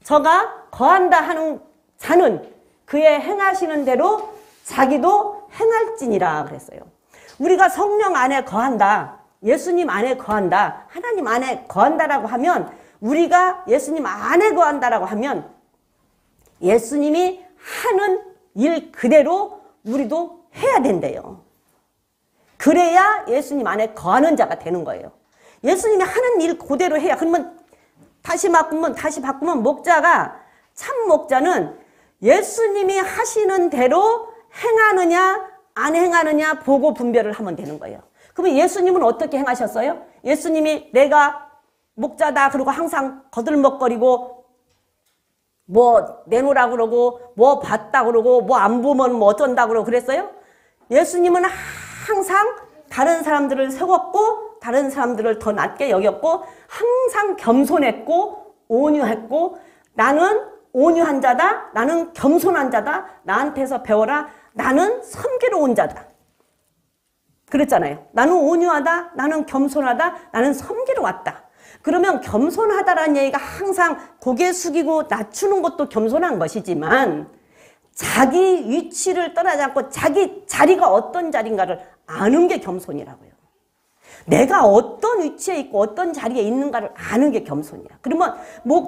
저가 거한다 하는 자는 그의 행하시는 대로 자기도 행할지니라 그랬어요. 우리가 성령 안에 거한다, 예수님 안에 거한다, 하나님 안에 거한다라고 하면, 우리가 예수님 안에 거한다라고 하면 예수님이 하는 일 그대로 우리도 해야 된대요. 그래야 예수님 안에 거하는 자가 되는 거예요. 예수님이 하는 일 그대로 해야. 그러면 다시 바꾸면 목자가, 참 목자는 예수님이 하시는 대로 행하느냐 안 행하느냐 보고 분별을 하면 되는 거예요. 그러면 예수님은 어떻게 행하셨어요? 예수님이 내가 목자다 그러고 항상 거들먹거리고 뭐 내놓으라 그러고 뭐 봤다 그러고 뭐 안 보면 뭐 어쩐다 그러고 그랬어요? 예수님은 항상 다른 사람들을 세웠고 다른 사람들을 더 낮게 여겼고 항상 겸손했고 온유했고, 나는 온유한 자다, 나는 겸손한 자다, 나한테서 배워라, 나는 섬기러 자다 그랬잖아요. 나는 온유하다, 나는 겸손하다, 나는 섬기러 왔다. 그러면 겸손하다라는 얘기가 항상 고개 숙이고 낮추는 것도 겸손한 것이지만, 자기 위치를 떠나지 않고 자기 자리가 어떤 자리인가를 아는 게 겸손이라고요. 내가 어떤 위치에 있고 어떤 자리에 있는가를 아는 게 겸손이야. 그러면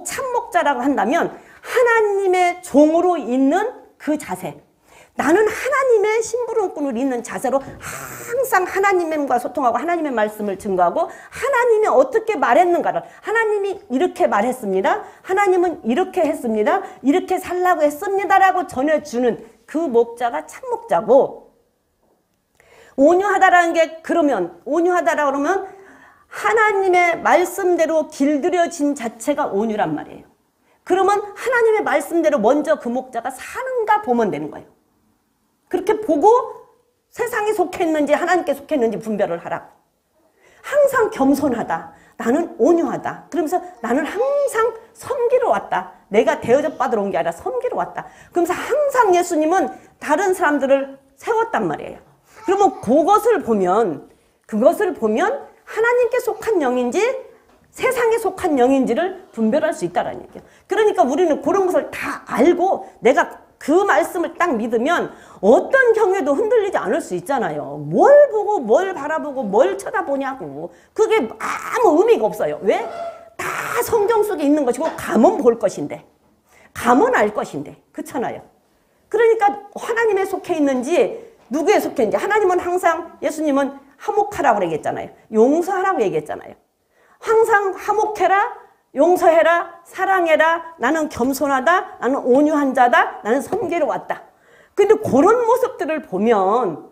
참목자라고 한다면 하나님의 종으로 있는 그 자세, 나는 하나님의 심부름꾼으로 있는 자세로 항상 하나님과 소통하고 하나님의 말씀을 증거하고, 하나님이 어떻게 말했는가를, 하나님이 이렇게 말했습니다, 하나님은 이렇게 했습니다, 이렇게 살라고 했습니다라고 전해주는 그 목자가 참목자고, 온유하다라는 게, 그러면 온유하다라고 그러면 하나님의 말씀대로 길들여진 자체가 온유란 말이에요. 그러면 하나님의 말씀대로 먼저 그 목자가 사는가 보면 되는 거예요. 그렇게 보고 세상에 속했는지 하나님께 속했는지 분별을 하라. 항상 겸손하다, 나는 온유하다, 그러면서 나는 항상 섬기러 왔다, 내가 대접 받으러 온 게 아니라 섬기러 왔다, 그러면서 항상 예수님은 다른 사람들을 세웠단 말이에요. 그러면 그것을 보면 하나님께 속한 영인지 세상에 속한 영인지를 분별할 수 있다는 얘기예요. 그러니까 우리는 그런 것을 다 알고 내가 그 말씀을 딱 믿으면 어떤 경우에도 흔들리지 않을 수 있잖아요. 뭘 보고 뭘 바라보고 뭘 쳐다보냐고. 그게 아무 의미가 없어요. 왜? 다 성경 속에 있는 것이고 가면 볼 것인데, 가면 알 것인데, 그렇잖아요. 그러니까 하나님에 속해 있는지 누구에 속해 있는지, 하나님은 항상, 예수님은 화목하라고 얘기했잖아요. 용서하라고 얘기했잖아요. 항상 화목해라, 용서해라, 사랑해라, 나는 겸손하다, 나는 온유한 자다, 나는 섬기러 왔다. 근데 그런 모습들을 보면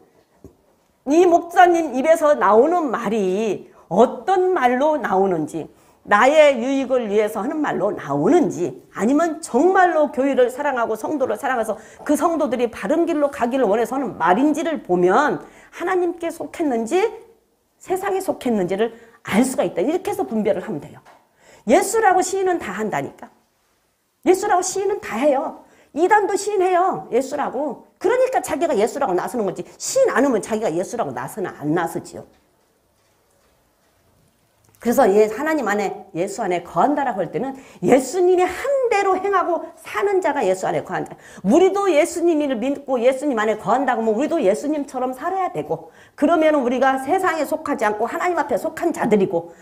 이 목사님 입에서 나오는 말이 어떤 말로 나오는지, 나의 유익을 위해서 하는 말로 나오는지, 아니면 정말로 교회를 사랑하고 성도를 사랑해서 그 성도들이 바른 길로 가기를 원해서 하는 말인지를 보면 하나님께 속했는지 세상에 속했는지를 알 수가 있다. 이렇게 해서 분별을 하면 돼요. 예수라고 시인은 다 한다니까. 예수라고 시인은 다 해요. 이단도 시인해요. 예수라고. 그러니까 자기가 예수라고 나서는 거지. 시인 안 하면 자기가 예수라고 나서나 안 나서지요. 그래서 하나님 안에, 예수 안에 거한다라고 할 때는 예수님이 한 대로 행하고 사는 자가 예수 안에 거한다. 우리도 예수님을 믿고 예수님 안에 거한다고 하면 우리도 예수님처럼 살아야 되고, 그러면 우리가 세상에 속하지 않고 하나님 앞에 속한 자들이고,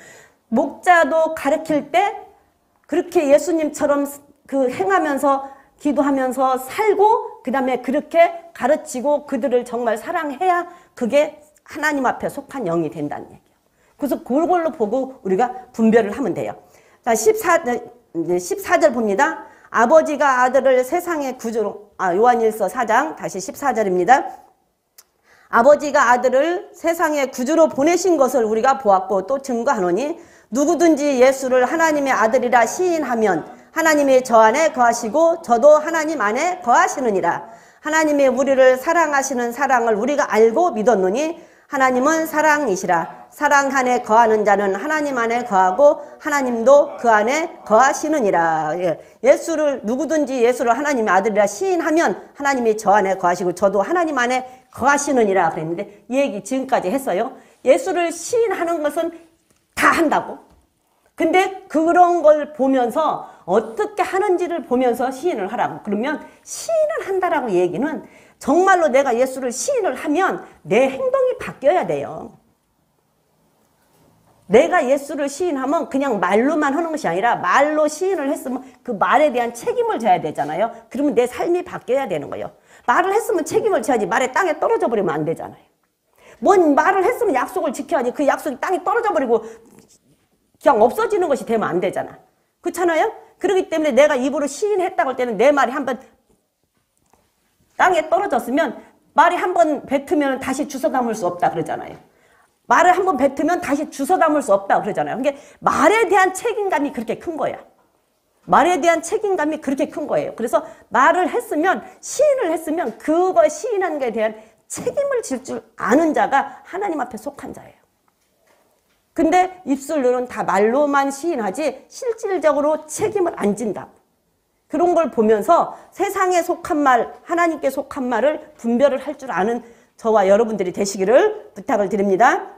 목자도 가르칠 때 그렇게 예수님처럼 행하면서 기도하면서 살고, 그 다음에 그렇게 가르치고 그들을 정말 사랑해야 그게 하나님 앞에 속한 영이 된다는 얘기예요. 그래서 그걸로 보고 우리가 분별을 하면 돼요. 자, 14절 봅니다. 아버지가 아들을 세상의 구주로, 요한일서 4장 다시 14절입니다. 아버지가 아들을 세상의 구주로 보내신 것을 우리가 보았고 또 증거하노니, 누구든지 예수를 하나님의 아들이라 시인하면 하나님이 저 안에 거하시고 저도 하나님 안에 거하시느니라. 하나님이 우리를 사랑하시는 사랑을 우리가 알고 믿었노니 하나님은 사랑이시라. 사랑 안에 거하는 자는 하나님 안에 거하고 하나님도 그 안에 거하시느니라. 예수를, 누구든지 예수를 하나님의 아들이라 시인하면 하나님이 저 안에 거하시고 저도 하나님 안에 거하시느니라 그랬는데, 이 얘기 지금까지 했어요. 예수를 시인하는 것은 다 한다고. 근데 그런 걸 보면서 어떻게 하는지를 보면서 시인을 하라고. 그러면 시인을 한다라고 얘기는 정말로 내가 예수를 시인을 하면 내 행동이 바뀌어야 돼요. 내가 예수를 시인하면 그냥 말로만 하는 것이 아니라 말로 시인을 했으면 그 말에 대한 책임을 져야 되잖아요. 그러면 내 삶이 바뀌어야 되는 거예요. 말을 했으면 책임을 져야지 말에 땅에 떨어져 버리면 안 되잖아요. 뭔 말을 했으면 약속을 지켜야지 그 약속이 땅에 떨어져 버리고 그냥 없어지는 것이 되면 안 되잖아. 그렇잖아요? 그렇기 때문에 내가 입으로 시인했다고 할 때는 내 말이 한번 땅에 떨어졌으면 말이 한번 뱉으면 다시 주워 담을 수 없다 그러잖아요. 말을 한번 뱉으면 다시 주워 담을 수 없다 그러잖아요. 그러니까 말에 대한 책임감이 그렇게 큰 거야. 말에 대한 책임감이 그렇게 큰 거예요. 그래서 말을 했으면 시인을 했으면 그거 시인한 것에 대한 책임을 질 줄 아는 자가 하나님 앞에 속한 자예요. 근데 입술로는 다 말로만 시인하지 실질적으로 책임을 안 진다. 그런 걸 보면서 세상에 속한 말, 하나님께 속한 말을 분별을 할 줄 아는 저와 여러분들이 되시기를 부탁을 드립니다.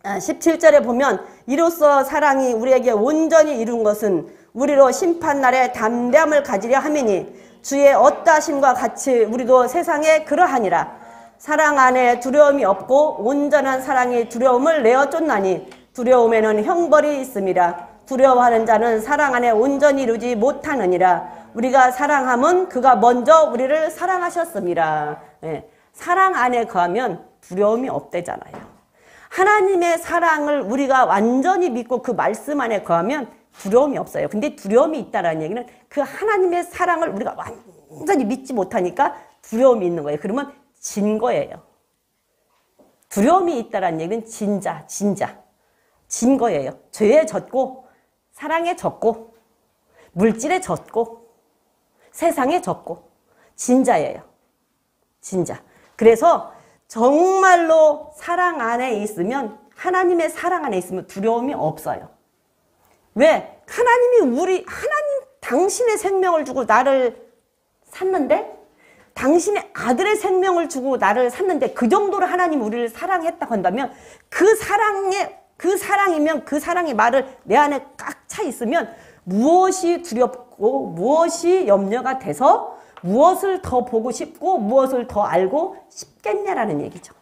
17절에 보면 이로써 사랑이 우리에게 온전히 이룬 것은 우리로 심판날에 담대함을 가지려 함이니 주의 어떠하심과 같이 우리도 세상에 그러하니라. 사랑 안에 두려움이 없고 온전한 사랑이 두려움을 내어 쫓나니 두려움에는 형벌이 있음이라. 두려워하는 자는 사랑 안에 온전히 이루지 못하느니라. 우리가 사랑함은 그가 먼저 우리를 사랑하셨습니다. 네. 사랑 안에 거하면 두려움이 없대잖아요. 하나님의 사랑을 우리가 완전히 믿고 그 말씀 안에 거하면 두려움이 없어요. 근데 두려움이 있다는 얘기는 그 하나님의 사랑을 우리가 완전히 믿지 못하니까 두려움이 있는 거예요. 그러면 진 거예요. 두려움이 있다는 얘기는 진 거예요. 죄에 졌고 사랑에 졌고 물질에 졌고 세상에 졌고 진자예요. 진자. 그래서 정말로 사랑 안에 있으면 하나님의 사랑 안에 있으면 두려움이 없어요. 왜? 하나님 당신의 생명을 주고 나를 샀는데 당신의 아들의 생명을 주고 나를 샀는데 그 정도로 하나님 우리를 사랑했다고 한다면 그 사랑이면 그 사랑의 말을 내 안에 꽉 차 있으면 무엇이 두렵고 무엇이 염려가 돼서 무엇을 더 보고 싶고 무엇을 더 알고 싶겠냐라는 얘기죠.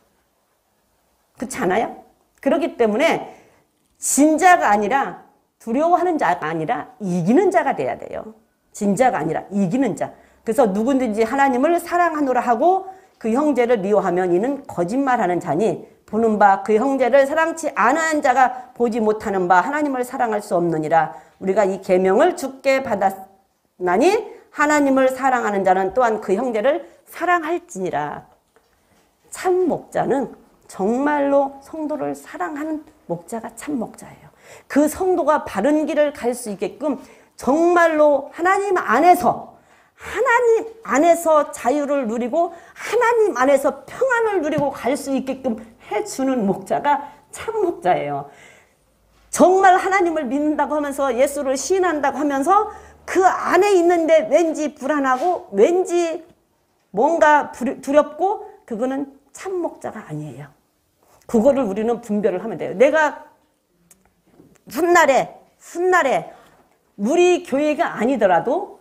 그렇지 않아요? 그렇기 때문에 진자가 아니라 두려워하는 자가 아니라 이기는 자가 돼야 돼요. 진자가 아니라 이기는 자. 그래서 누구든지 하나님을 사랑하노라 하고 그 형제를 미워하면 이는 거짓말하는 자니 보는 바 그 형제를 사랑치 않은 자가 보지 못하는 바 하나님을 사랑할 수 없느니라. 우리가 이 계명을 주께 받았나니 하나님을 사랑하는 자는 또한 그 형제를 사랑할지니라. 참 목자는 정말로 성도를 사랑하는 목자가 참 목자예요. 그 성도가 바른 길을 갈 수 있게끔 정말로 하나님 안에서 자유를 누리고 하나님 안에서 평안을 누리고 갈 수 있게끔 해주는 목자가 참 목자예요. 정말 하나님을 믿는다고 하면서 예수를 시인한다고 하면서 그 안에 있는데 왠지 불안하고 왠지 뭔가 두렵고 그거는 참 목자가 아니에요. 그거를 우리는 분별을 하면 돼요. 내가 훗날에 우리 교회가 아니더라도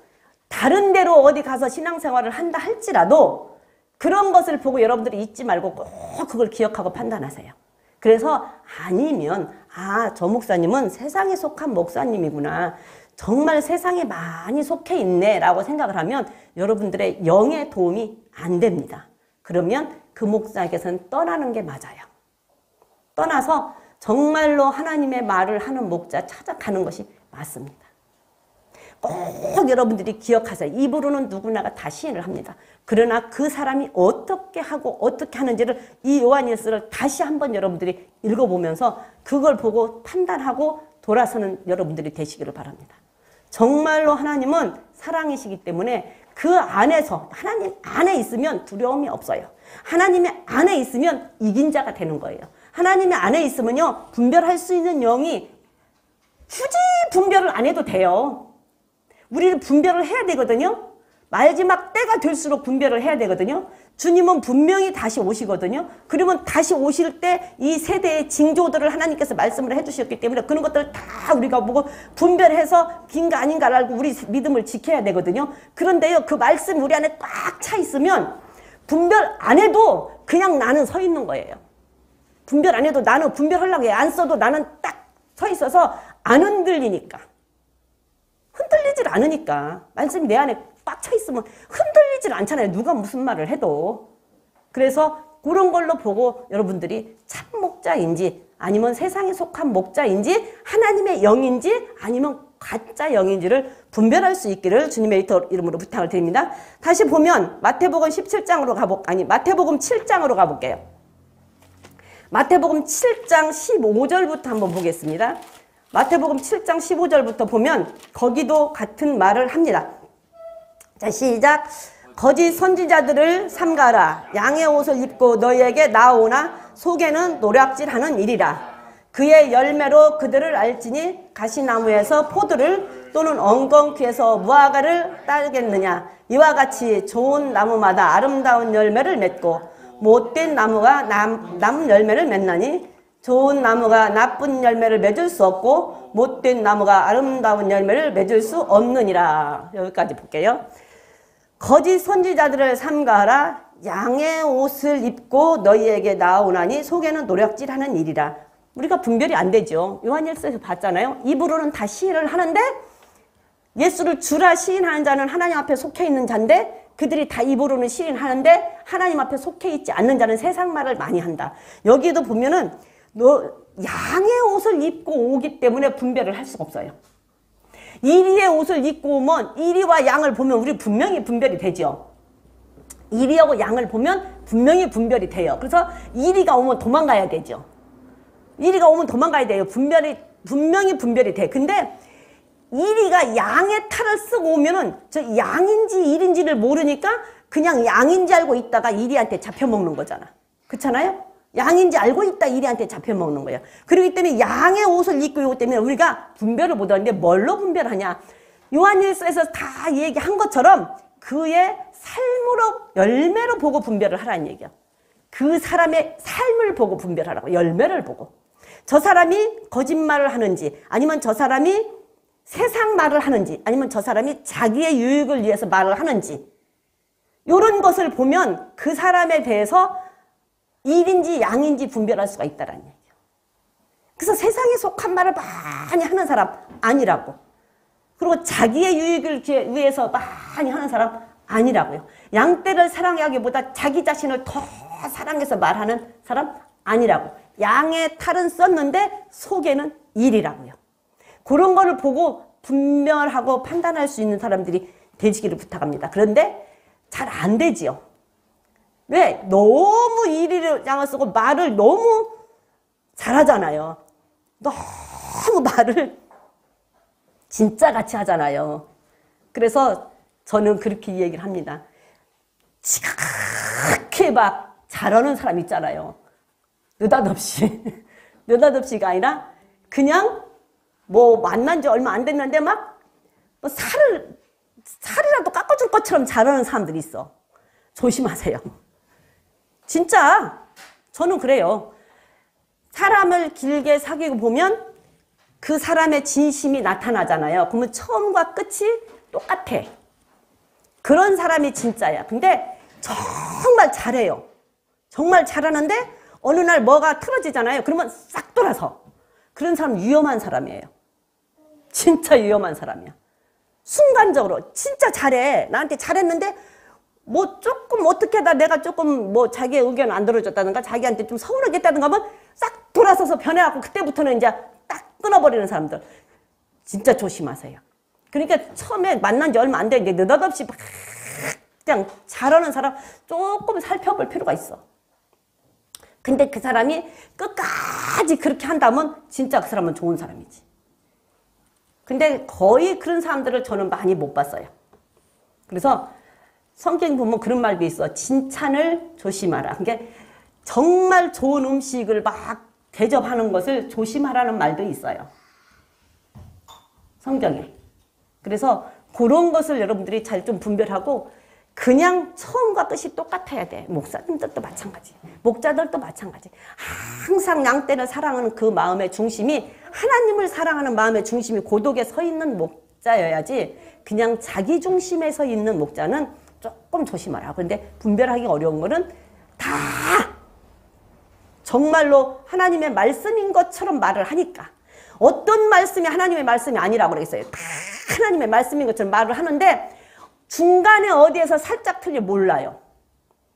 다른 데로 어디 가서 신앙생활을 한다 할지라도 그런 것을 보고 여러분들이 잊지 말고 꼭 그걸 기억하고 판단하세요. 그래서 아니면 저 목사님은 세상에 속한 목사님이구나. 정말 세상에 많이 속해 있네 라고 생각을 하면 여러분들의 영의 도움이 안 됩니다. 그러면 그 목사에게서는 떠나는 게 맞아요. 떠나서 정말로 하나님의 말을 하는 목자 찾아가는 것이 맞습니다. 꼭 여러분들이 기억하세요. 입으로는 누구나가 다 시인을 합니다. 그러나 그 사람이 어떻게 하고 어떻게 하는지를 이 요한일서를 다시 한번 여러분들이 읽어보면서 그걸 보고 판단하고 돌아서는 여러분들이 되시기를 바랍니다. 정말로 하나님은 사랑이시기 때문에 그 안에서 하나님 안에 있으면 두려움이 없어요. 하나님의 안에 있으면 이긴 자가 되는 거예요. 하나님의 안에 있으면요 분별할 수 있는 영이 굳이 분별을 안 해도 돼요. 우리는 분별을 해야 되거든요. 마지막 때가 될수록 분별을 해야 되거든요. 주님은 분명히 다시 오시거든요. 그러면 다시 오실 때 이 세대의 징조들을 하나님께서 말씀을 해주셨기 때문에 그런 것들을 다 우리가 보고 분별해서 긴가 아닌가를 알고 우리 믿음을 지켜야 되거든요. 그런데요, 그 말씀이 우리 안에 꽉 차 있으면 분별 안 해도 그냥 나는 서 있는 거예요. 분별 안 해도 나는 분별하려고 해. 안 써도 나는 딱 서 있어서 안 흔들리니까. 흔들리질 않으니까. 말씀이 내 안에 꽉 차 있으면 흔들리질 않잖아요. 누가 무슨 말을 해도. 그래서 그런 걸로 보고 여러분들이 참 목자인지 아니면 세상에 속한 목자인지 하나님의 영인지 아니면 가짜 영인지를 분별할 수 있기를 주님의 이름으로 부탁을 드립니다. 다시 보면 마태복음 17장으로 마태복음 7장으로 가볼게요. 마태복음 7장 15절부터 한번 보겠습니다. 마태복음 7장 15절부터 보면 거기도 같은 말을 합니다. 자, 시작. 거짓 선지자들을 삼가라. 양의 옷을 입고 너희에게 나오나 속에는 노략질하는 일이라. 그의 열매로 그들을 알지니 가시나무에서 포도를 또는 엉겅퀴에서 무화과를 따겠느냐. 이와 같이 좋은 나무마다 아름다운 열매를 맺고 못된 나무가 나쁜 열매를 맺나니 좋은 나무가 나쁜 열매를 맺을 수 없고 못된 나무가 아름다운 열매를 맺을 수 없느니라. 여기까지 볼게요. 거짓 선지자들을 삼가하라. 양의 옷을 입고 너희에게 나오나니 속에는 노략질하는 일이라. 우리가 분별이 안 되죠. 요한일서에서 봤잖아요. 입으로는 다 시인을 하는데 예수를 주라 시인하는 자는 하나님 앞에 속해 있는 자인데 그들이 다 입으로는 시인하는데 하나님 앞에 속해 있지 않는 자는 세상 말을 많이 한다. 여기도 보면은 양의 옷을 입고 오기 때문에 분별을 할 수가 없어요. 이리의 옷을 입고 오면 이리와 양을 보면 우리 분명히 분별이 되죠. 이리하고 양을 보면 분명히 분별이 돼요. 그래서 이리가 오면 도망가야 되죠. 이리가 오면 도망가야 돼요. 분명히 분별이 돼. 근데 이리가 양의 탈을 쓰고 오면은 저 양인지 일인지를 모르니까 그냥 양인지 알고 있다가 이리한테 잡혀먹는 거잖아. 그렇잖아요? 양인지 알고 있다 이리한테 잡혀먹는 거예요. 그렇기 때문에 양의 옷을 입고 오기 때문에 우리가 분별을 못하는데 뭘로 분별하냐. 요한일서에서 다 얘기한 것처럼 그의 삶으로 열매로 보고 분별을 하라는 얘기야. 그 사람의 삶을 보고 분별하라고. 열매를 보고. 저 사람이 거짓말을 하는지 아니면 저 사람이 세상 말을 하는지 아니면 저 사람이 자기의 유익을 위해서 말을 하는지 이런 것을 보면 그 사람에 대해서 일인지 양인지 분별할 수가 있다는 얘기예요. 그래서 세상에 속한 말을 많이 하는 사람 아니라고. 그리고 자기의 유익을 위해서 많이 하는 사람 아니라고요. 양떼를 사랑하기보다 자기 자신을 더 사랑해서 말하는 사람 아니라고. 양의 탈은 썼는데 속에는 일이라고요. 그런 거를 보고 분별하고 판단할 수 있는 사람들이 되시기를 부탁합니다. 그런데 잘 안 되지요. 왜? 너무 일을 양을 쓰고 말을 너무 잘하잖아요. 너무 말을 진짜같이 하잖아요. 그래서 저는 그렇게 얘기를 합니다. 지각해 막 잘하는 사람 있잖아요. 느닷없이가 아니라 그냥 뭐 만난 지 얼마 안 됐는데 막 뭐 살이라도 깎아줄 것처럼 잘하는 사람들이 있어. 조심하세요. 진짜 저는 그래요. 사람을 길게 사귀고 보면 그 사람의 진심이 나타나잖아요. 그러면 처음과 끝이 똑같아. 그런 사람이 진짜야. 근데 정말 잘해요. 정말 잘하는데 어느 날 뭐가 틀어지잖아요. 그러면 싹 돌아서. 그런 사람 위험한 사람이에요. 진짜 위험한 사람이야. 순간적으로 진짜 잘해. 나한테 잘했는데 뭐 조금 어떻게 하다 내가 조금 뭐 자기의 의견 안 들어줬다든가 자기한테 좀 서운하겠다든가 하면 싹 돌아서서 변해갖고 그때부터는 이제 딱 끊어버리는 사람들. 진짜 조심하세요. 그러니까 처음에 만난 지 얼마 안 됐는데 느닷없이 막 그냥 잘하는 사람 조금 살펴볼 필요가 있어. 근데 그 사람이 끝까지 그렇게 한다면 진짜 그 사람은 좋은 사람이지. 근데 거의 그런 사람들을 저는 많이 못 봤어요. 그래서 성경 보면 그런 말도 있어. 칭찬을 조심하라. 그러니까 정말 좋은 음식을 막 대접하는 것을 조심하라는 말도 있어요. 성경에. 그래서 그런 것을 여러분들이 잘 좀 분별하고 그냥 처음과 끝이 똑같아야 돼. 목사님들도 마찬가지. 목자들도 마찬가지. 항상 양떼를 사랑하는 그 마음의 중심이 하나님을 사랑하는 마음의 중심이 고독에 서 있는 목자여야지 그냥 자기 중심에 서 있는 목자는 조금 조심하라. 그런데 분별하기 어려운 거는 다 정말로 하나님의 말씀인 것처럼 말을 하니까 어떤 말씀이 하나님의 말씀이 아니라고 그랬어요. 다 하나님의 말씀인 것처럼 말을 하는데 중간에 어디에서 살짝 틀려 몰라요.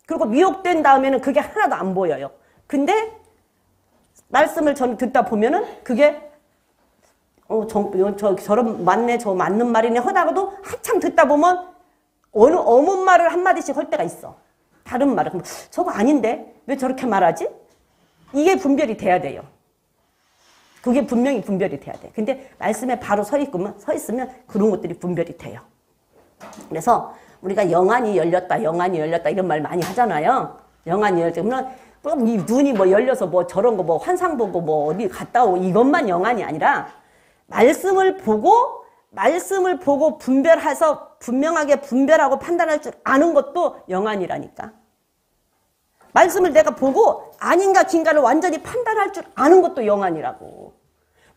그리고 미혹된 다음에는 그게 하나도 안 보여요. 근데 말씀을 저는 듣다 보면은 그게 저런 맞네, 저 맞는 말이네 하다가도 한참 듣다 보면 어느 어문 말을 한마디씩 할 때가 있어. 다른 말을. 그럼 저거 아닌데 왜 저렇게 말하지? 이게 분별이 돼야 돼요. 그게 분명히 분별이 돼야 돼. 근데 말씀에 바로 서 있으면 그런 것들이 분별이 돼요. 그래서 우리가 영안이 열렸다, 영안이 열렸다 이런 말 많이 하잖아요. 영안이 열렸다. 그러면 이 눈이 뭐 열려서 뭐 저런 거 뭐 환상 보고 뭐 어디 갔다 오고 이것만 영안이 아니라 말씀을 보고 분별해서 분명하게 분별하고 판단할 줄 아는 것도 영안이라니까. 말씀을 내가 보고 아닌가 긴가를 완전히 판단할 줄 아는 것도 영안이라고.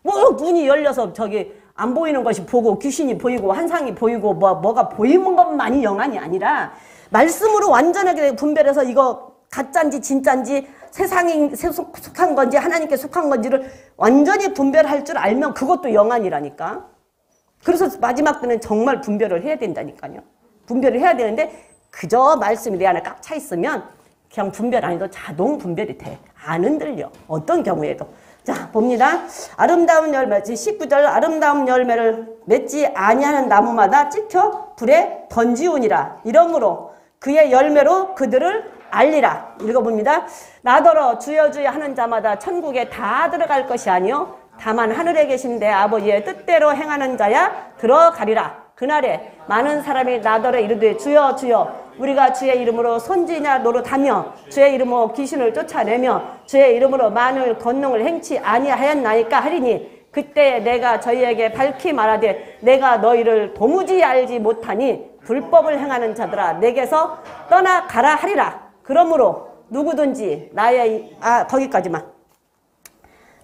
뭐 눈이 열려서 저기 안 보이는 것이 보고 귀신이 보이고 환상이 보이고 뭐가 보이는 것만이 영안이 아니라 말씀으로 완전하게 분별해서 이거 가짜인지 진짜인지 세상에 속한 건지 하나님께 속한 건지를 완전히 분별할 줄 알면 그것도 영안이라니까. 그래서 마지막 때는 정말 분별을 해야 된다니까요. 분별을 해야 되는데 그저 말씀이 내 안에 꽉 차 있으면 그냥 분별 안 해도 자동 분별이 돼. 안 흔들려. 어떤 경우에도. 자, 봅니다. 아름다운 열매, 19절 아름다운 열매를 맺지 아니하는 나무마다 찍혀 불에 던지우니라. 이러므로 그의 열매로 그들을 알리라. 읽어봅니다. 나더러 주여 주여 하는 자마다 천국에 다 들어갈 것이 아니요 다만 하늘에 계신 내 아버지의 뜻대로 행하는 자야 들어가리라. 그날에 많은 사람이 나더러 이르되 주여 주여 우리가 주의 이름으로 선지자 노릇하며 주의 이름으로 귀신을 쫓아내며 주의 이름으로 많은 권능을 행치 아니하였나이까 하리니 그때 내가 저희에게 밝히 말하되 내가 너희를 도무지 알지 못하니 불법을 행하는 자들아 내게서 떠나가라 하리라. 그러므로 누구든지 거기까지만.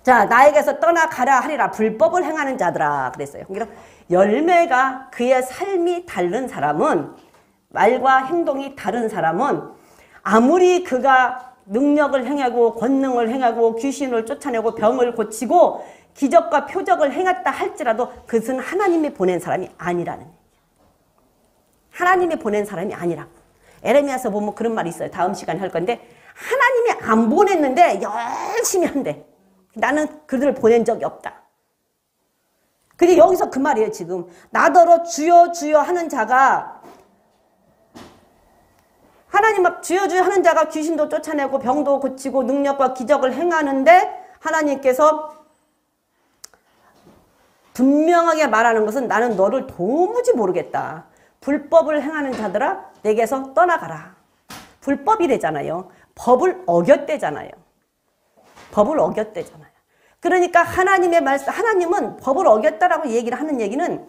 자, 나에게서 떠나가라 하리라. 불법을 행하는 자들아 그랬어요. 그러니까 열매가 그의 삶이 다른 사람은 말과 행동이 다른 사람은 아무리 그가 능력을 행하고 권능을 행하고 귀신을 쫓아내고 병을 고치고 기적과 표적을 행했다 할지라도 그것은 하나님이 보낸 사람이 아니라는 얘기예요. 하나님이 보낸 사람이 아니라고. 에레미야서 보면 그런 말이 있어요. 다음 시간에 할 건데 하나님이 안 보냈는데 열심히 한대. 나는 그들을 보낸 적이 없다. 근데 여기서 그 말이에요. 지금 나더러 주여 주여 하는 자가 하나님 앞 주여 주여 하는 자가 귀신도 쫓아내고 병도 고치고 능력과 기적을 행하는데 하나님께서 분명하게 말하는 것은 나는 너를 도무지 모르겠다. 불법을 행하는 자들아 내게서 떠나가라. 불법이래잖아요. 법을 어겼대잖아요. 법을 어겼대잖아요. 그러니까 하나님의 말씀, 하나님은 법을 어겼다라고 얘기를 하는 얘기는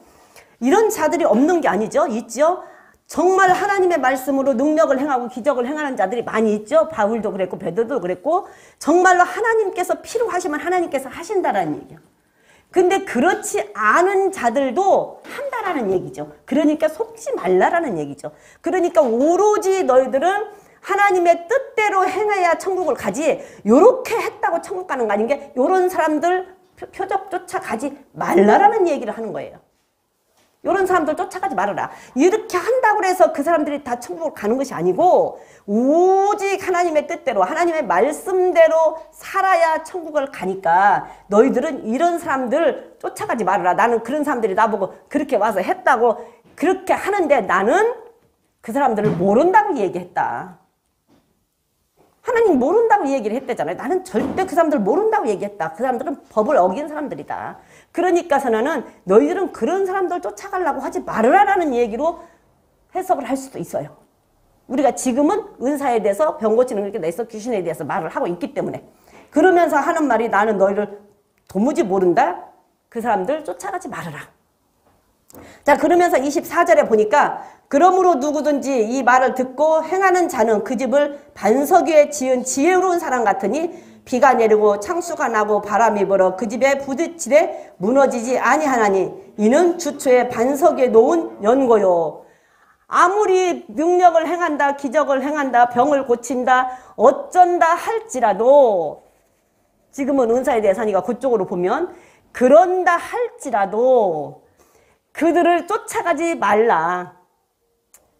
이런 자들이 없는 게 아니죠. 있죠. 정말 하나님의 말씀으로 능력을 행하고 기적을 행하는 자들이 많이 있죠. 바울도 그랬고 베드로도 그랬고 정말로 하나님께서 필요하시면 하나님께서 하신다라는 얘기예요. 근데 그렇지 않은 자들도 한다라는 얘기죠. 그러니까 속지 말라라는 얘기죠. 그러니까 오로지 너희들은 하나님의 뜻대로 행해야 천국을 가지 요렇게 했다고 천국 가는 거 아닌 게 요런 사람들 표적 쫓아가지 말라라는 얘기를 하는 거예요. 이런 사람들 쫓아가지 말아라. 이렇게 한다고 해서 그 사람들이 다 천국을 가는 것이 아니고 오직 하나님의 뜻대로 하나님의 말씀대로 살아야 천국을 가니까 너희들은 이런 사람들 쫓아가지 말아라. 나는 그런 사람들이 나보고 그렇게 와서 했다고 그렇게 하는데 나는 그 사람들을 모른다고 얘기했다. 하나님 모른다고 얘기를 했대잖아요. 나는 절대 그 사람들 모른다고 얘기했다. 그 사람들은 법을 어긴 사람들이다. 그러니까서 나는 너희들은 그런 사람들 쫓아가려고 하지 말으라라는 얘기로 해석을 할 수도 있어요. 우리가 지금은 은사에 대해서 병 고치는 것에 대해서 귀신에 대해서 말을 하고 있기 때문에 그러면서 하는 말이 나는 너희를 도무지 모른다. 그 사람들 쫓아가지 말아라. 자, 그러면서 24절에 보니까 그러므로 누구든지 이 말을 듣고 행하는 자는 그 집을 반석 위에 지은 지혜로운 사람 같으니 비가 내리고 창수가 나고 바람이 불어 그 집에 부딪히되 무너지지 아니하나니 이는 주초에 반석 위에 놓은 연고요. 아무리 능력을 행한다, 기적을 행한다, 병을 고친다, 어쩐다 할지라도, 지금은 은사의 대상이가 그쪽으로 보면 그런다 할지라도 그들을 쫓아가지 말라.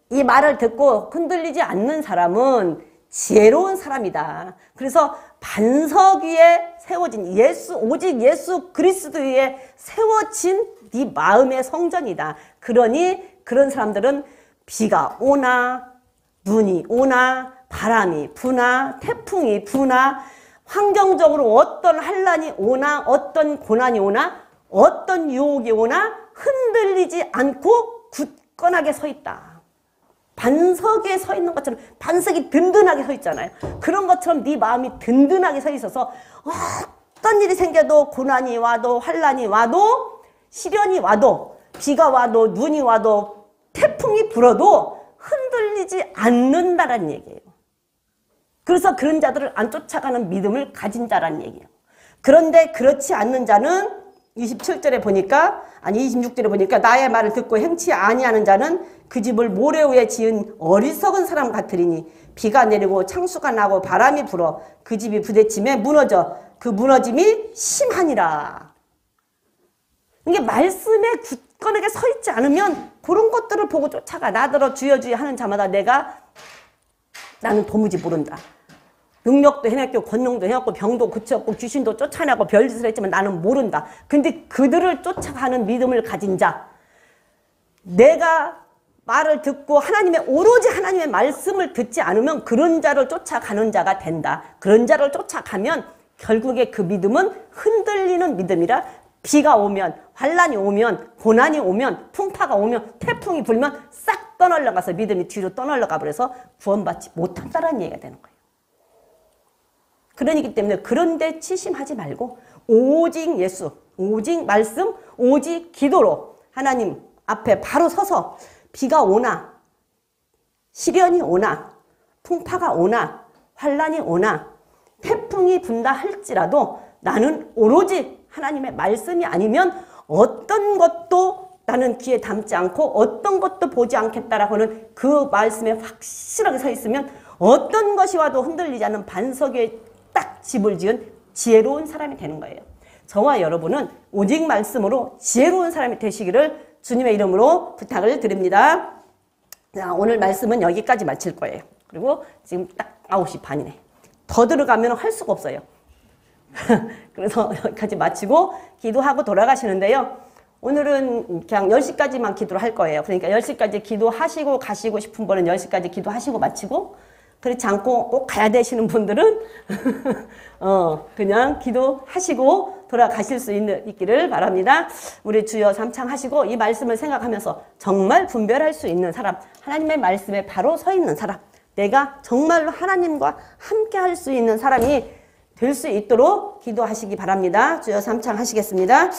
이 말을 듣고 흔들리지 않는 사람은 지혜로운 사람이다. 그래서 반석 위에 세워진 오직 예수 그리스도 위에 세워진 네 마음의 성전이다. 그러니 그런 사람들은 비가 오나 눈이 오나 바람이 부나 태풍이 부나 환경적으로 어떤 환란이 오나 어떤 고난이 오나 어떤 유혹이 오나 흔들리지 않고 굳건하게 서 있다. 반석에 서 있는 것처럼 반석이 든든하게 서 있잖아요. 그런 것처럼 네 마음이 든든하게 서 있어서 어떤 일이 생겨도 고난이 와도 환란이 와도 시련이 와도 비가 와도 눈이 와도 태풍이 불어도 흔들리지 않는다라는 얘기예요. 그래서 그런 자들을 안 쫓아가는 믿음을 가진 자라는 얘기예요. 그런데 그렇지 않는 자는 27절에 보니까 26절에 보니까 나의 말을 듣고 행치 아니하는 자는 그 집을 모래 위에 지은 어리석은 사람 같으리니 비가 내리고 창수가 나고 바람이 불어 그 집이 부대침에 무너져 그 무너짐이 심하니라. 이게 말씀에 굳건하게 서 있지 않으면 그런 것들을 보고 쫓아가. 나더러 주여 주여 하는 자마다 나는 도무지 모른다. 능력도 해냈고 권능도 해냈고 병도 고쳤고 귀신도 쫓아내고 별짓을 했지만 나는 모른다. 근데 그들을 쫓아가는 믿음을 가진 자, 내가 말을 듣고 오로지 하나님의 말씀을 듣지 않으면 그런 자를 쫓아가는 자가 된다. 그런 자를 쫓아가면 결국에 그 믿음은 흔들리는 믿음이라 비가 오면 환란이 오면 고난이 오면 풍파가 오면 태풍이 불면 싹 떠날려가서 믿음이 뒤로 떠날려가 버려서 구원받지 못한다는 얘기가 되는 거예요. 그러기 때문에 그런데 치심하지 말고 오직 예수, 오직 말씀, 오직 기도로 하나님 앞에 바로 서서 비가 오나 시련이 오나 풍파가 오나 환란이 오나 태풍이 분다 할지라도 나는 오로지 하나님의 말씀이 아니면 어떤 것도 나는 귀에 담지 않고 어떤 것도 보지 않겠다라고 하는 그 말씀에 확실하게 서 있으면 어떤 것이 와도 흔들리지 않는 반석에 딱 집을 지은 지혜로운 사람이 되는 거예요. 저와 여러분은 오직 말씀으로 지혜로운 사람이 되시기를 주님의 이름으로 부탁을 드립니다. 자, 오늘 말씀은 여기까지 마칠 거예요. 그리고 지금 딱 9시 반이네. 더 들어가면 할 수가 없어요. 그래서 여기까지 마치고 기도하고 돌아가시는데요. 오늘은 그냥 10시까지만 기도를 할 거예요. 그러니까 10시까지 기도하시고 가시고 싶은 분은 10시까지 기도하시고 마치고, 그렇지 않고 꼭 가야 되시는 분들은 그냥 기도하시고 돌아가실 수 있기를 바랍니다. 우리 주여 삼창하시고 이 말씀을 생각하면서 정말 분별할 수 있는 사람, 하나님의 말씀에 바로 서 있는 사람, 내가 정말로 하나님과 함께 할 수 있는 사람이 될 수 있도록 기도하시기 바랍니다. 주여 삼창하시겠습니다.